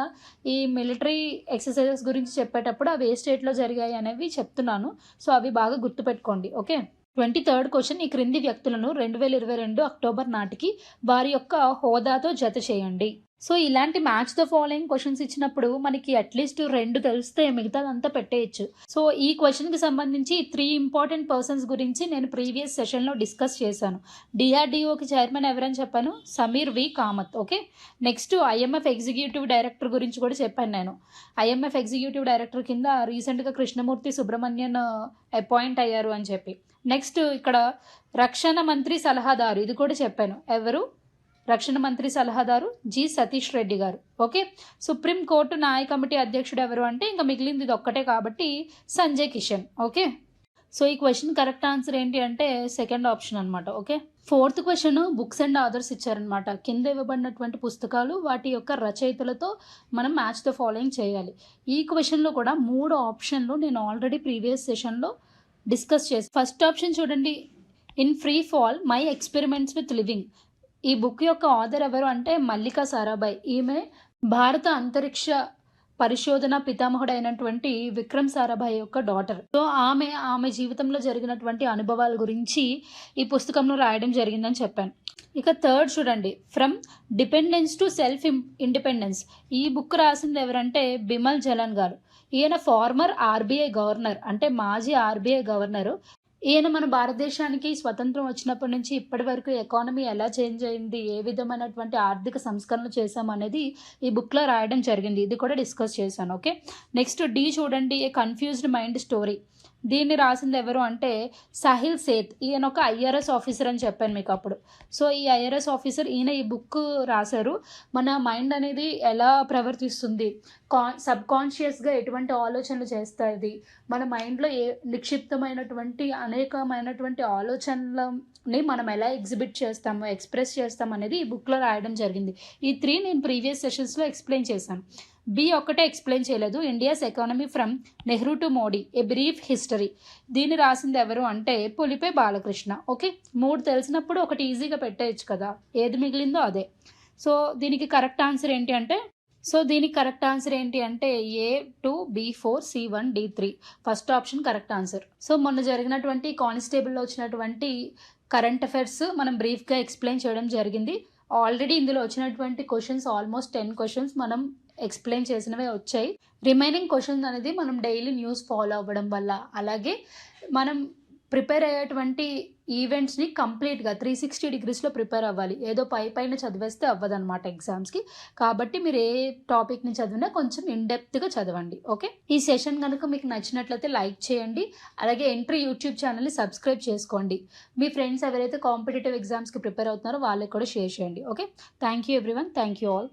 ఈ మిలిటరీ ఎక్సర్సైజెస్ గురించి చెప్పేటప్పుడు అవి ఏ స్టేట్లో జరిగాయి అనేవి చెప్తున్నాను, సో అవి బాగా గుర్తుపెట్టుకోండి. ఓకే, 23rd క్వశ్చన్, ఈ క్రింది వ్యక్తులను 2022 అక్టోబర్ నాటికి వారి యొక్క హోదాతో జత చేయండి. సో ఇలాంటి మ్యాచ్ ద ఫాలోయింగ్ క్వశ్చన్స్ ఇచ్చినప్పుడు మనకి అట్లీస్ట్ 2 తెలిస్తే మిగతాదంతా పెట్టేయచ్చు. సో ఈ క్వశ్చన్కి సంబంధించి 3 ఇంపార్టెంట్ పర్సన్స్ గురించి నేను ప్రీవియస్ సెషన్లో డిస్కస్ చేశాను. డిఆర్డిఓకి చైర్మన్ ఎవరని చెప్పాను, Sameer V Kamath. Okay, next IMF executive director గురించి కూడా చెప్పాను నేను. ఐఎంఎఫ్ ఎగ్జిక్యూటివ్ డైరెక్టర్ కింద రీసెంట్గా కృష్ణమూర్తి సుబ్రహ్మణ్యన్ అపాయింట్ అయ్యారు అని చెప్పి. నెక్స్ట్ ఇక్కడ రక్షణ మంత్రి సలహాదారు, ఇది కూడా చెప్పాను. ఎవరు? రక్షణ మంత్రి సలహాదారు జి సతీష్ రెడ్డి గారు. ఓకే, సుప్రీంకోర్టు న్యాయ కమిటీ అధ్యక్షుడు ఎవరు అంటే ఇంకా మిగిలింది ఇది ఒక్కటే కాబట్టి సంజయ్ కిషన్. ఓకే, సో ఈ క్వశ్చన్ కరెక్ట్ ఆన్సర్ ఏంటి అంటే సెకండ్ ఆప్షన్ అనమాట. Okay, 4th question books and authors ఇచ్చారనమాట. కింద ఇవ్వబడినటువంటి పుస్తకాలు వాటి యొక్క రచయితలతో మనం మ్యాచ్ ద ఫాలోయింగ్ చేయాలి. ఈ క్వశ్చన్లో కూడా 3 ఆప్షన్లు నేను ఆల్రెడీ ప్రీవియస్ సెషన్లో డిస్కస్ చేసి. ఫస్ట్ ఆప్షన్ చూడండి, in free fall my experiments with living. ఈ బుక్ యొక్క ఆథర్ ఎవరు అంటే మల్లికా సారాభాయ్. ఈమె భారత అంతరిక్ష పరిశోధన పితామహుడైనటువంటి విక్రమ్ సారాభాయ్ యొక్క డాటర్. సో ఆమె జీవితంలో జరిగినటువంటి అనుభవాల గురించి ఈ పుస్తకంలో రాయడం జరిగిందని చెప్పాను. ఇక థర్డ్ చూడండి, from dependence to self independence. ఈ బుక్ రాసింది ఎవరంటే బిమల్ జలాన్ గారు. ఈయన ఫార్మర్ ఆర్బీఐ గవర్నర్, అంటే మాజీ ఆర్బీఐ గవర్నరు. ఈయన మన భారతదేశానికి స్వతంత్రం వచ్చినప్పటి నుంచి ఇప్పటి వరకు ఎకానమీ ఎలా చేంజ్ అయింది, ఏ విధమైనటువంటి ఆర్థిక సంస్కరణలు చేశామనేది ఈ బుక్లో రాయడం జరిగింది. ఇది కూడా డిస్కస్ చేశాను. ఓకే, నెక్స్ట్ డి చూడండి, ఏ కన్ఫ్యూజ్డ్ మైండ్ స్టోరీ. దీన్ని రాసింది ఎవరు అంటే సాహిల్ సేత్. ఈయన ఒక ఐఆర్ఎస్ ఆఫీసర్ అని చెప్పాను మీకు అప్పుడు. సో ఈ ఐఆర్ఎస్ ఆఫీసర్ ఈయన ఈ బుక్ రాశారు. మన మైండ్ అనేది ఎలా ప్రవర్తిస్తుంది, సబ్ కాన్షియస్గా ఎటువంటి ఆలోచనలు చేస్తుంది, మన మైండ్లో నిక్షిప్తమైనటువంటి అనేకమైనటువంటి ఆలోచనలని మనం ఎలా ఎగ్జిబిట్ చేస్తాము, ఎక్స్ప్రెస్ చేస్తాం అనేది ఈ బుక్లో రాయడం జరిగింది. ఈ 3 నేను ప్రీవియస్ సెషన్స్లో ఎక్స్ప్లెయిన్ చేశాను. బి ఒక్కటే ఎక్స్ప్లెయిన్ చేయలేదు, India's economy from Nehru to Modi a brief history. దీన్ని రాసింది ఎవరు అంటే పులిపే బాలకృష్ణ. ఓకే, 3 తెలిసినప్పుడు ఒకటి ఈజీగా పెట్టేయచ్చు కదా, ఏది మిగిలిందో అదే. సో దీనికి కరెక్ట్ ఆన్సర్ ఏంటి అంటే A2 B4 C1 D3. First option correct answer. So మొన్న జరిగినటువంటి కానిస్టేబుల్లో వచ్చినటువంటి కరెంట్ అఫైర్స్ మనం బ్రీఫ్గా ఎక్స్ప్లెయిన్ చేయడం జరిగింది. ఆల్రెడీ ఇందులో వచ్చినటువంటి క్వశ్చన్స్ ఆల్మోస్ట్ 10 క్వశ్చన్స్ మనం ఎక్స్ప్లెయిన్ చేసినవే వచ్చాయి. రిమైనింగ్ క్వశ్చన్స్ అనేది మనం డైలీ న్యూస్ ఫాలో అవ్వడం వల్ల, అలాగే మనం ప్రిపేర్ అయ్యేటువంటి ఈవెంట్స్ని కంప్లీట్గా 360 డిగ్రీస్లో ప్రిపేర్ అవ్వాలి. ఏదో పైన చదివేస్తే అవ్వదన్నమాట ఎగ్జామ్స్కి. కాబట్టి మీరు ఏ టాపిక్ని చదివినా కొంచెం ఇన్డెప్త్గా చదవండి. ఓకే, ఈ సెషన్ కనుక మీకు నచ్చినట్లయితే లైక్ చేయండి. అలాగే ఎంట్రీ యూట్యూబ్ ఛానల్ని సబ్స్క్రైబ్ చేసుకోండి. మీ ఫ్రెండ్స్ ఎవరైతే కాంపిటేటివ్ ఎగ్జామ్స్కి ప్రిపేర్ అవుతున్నారో వాళ్ళకి కూడా షేర్ చేయండి. Okay, thank you everyone, thank you all.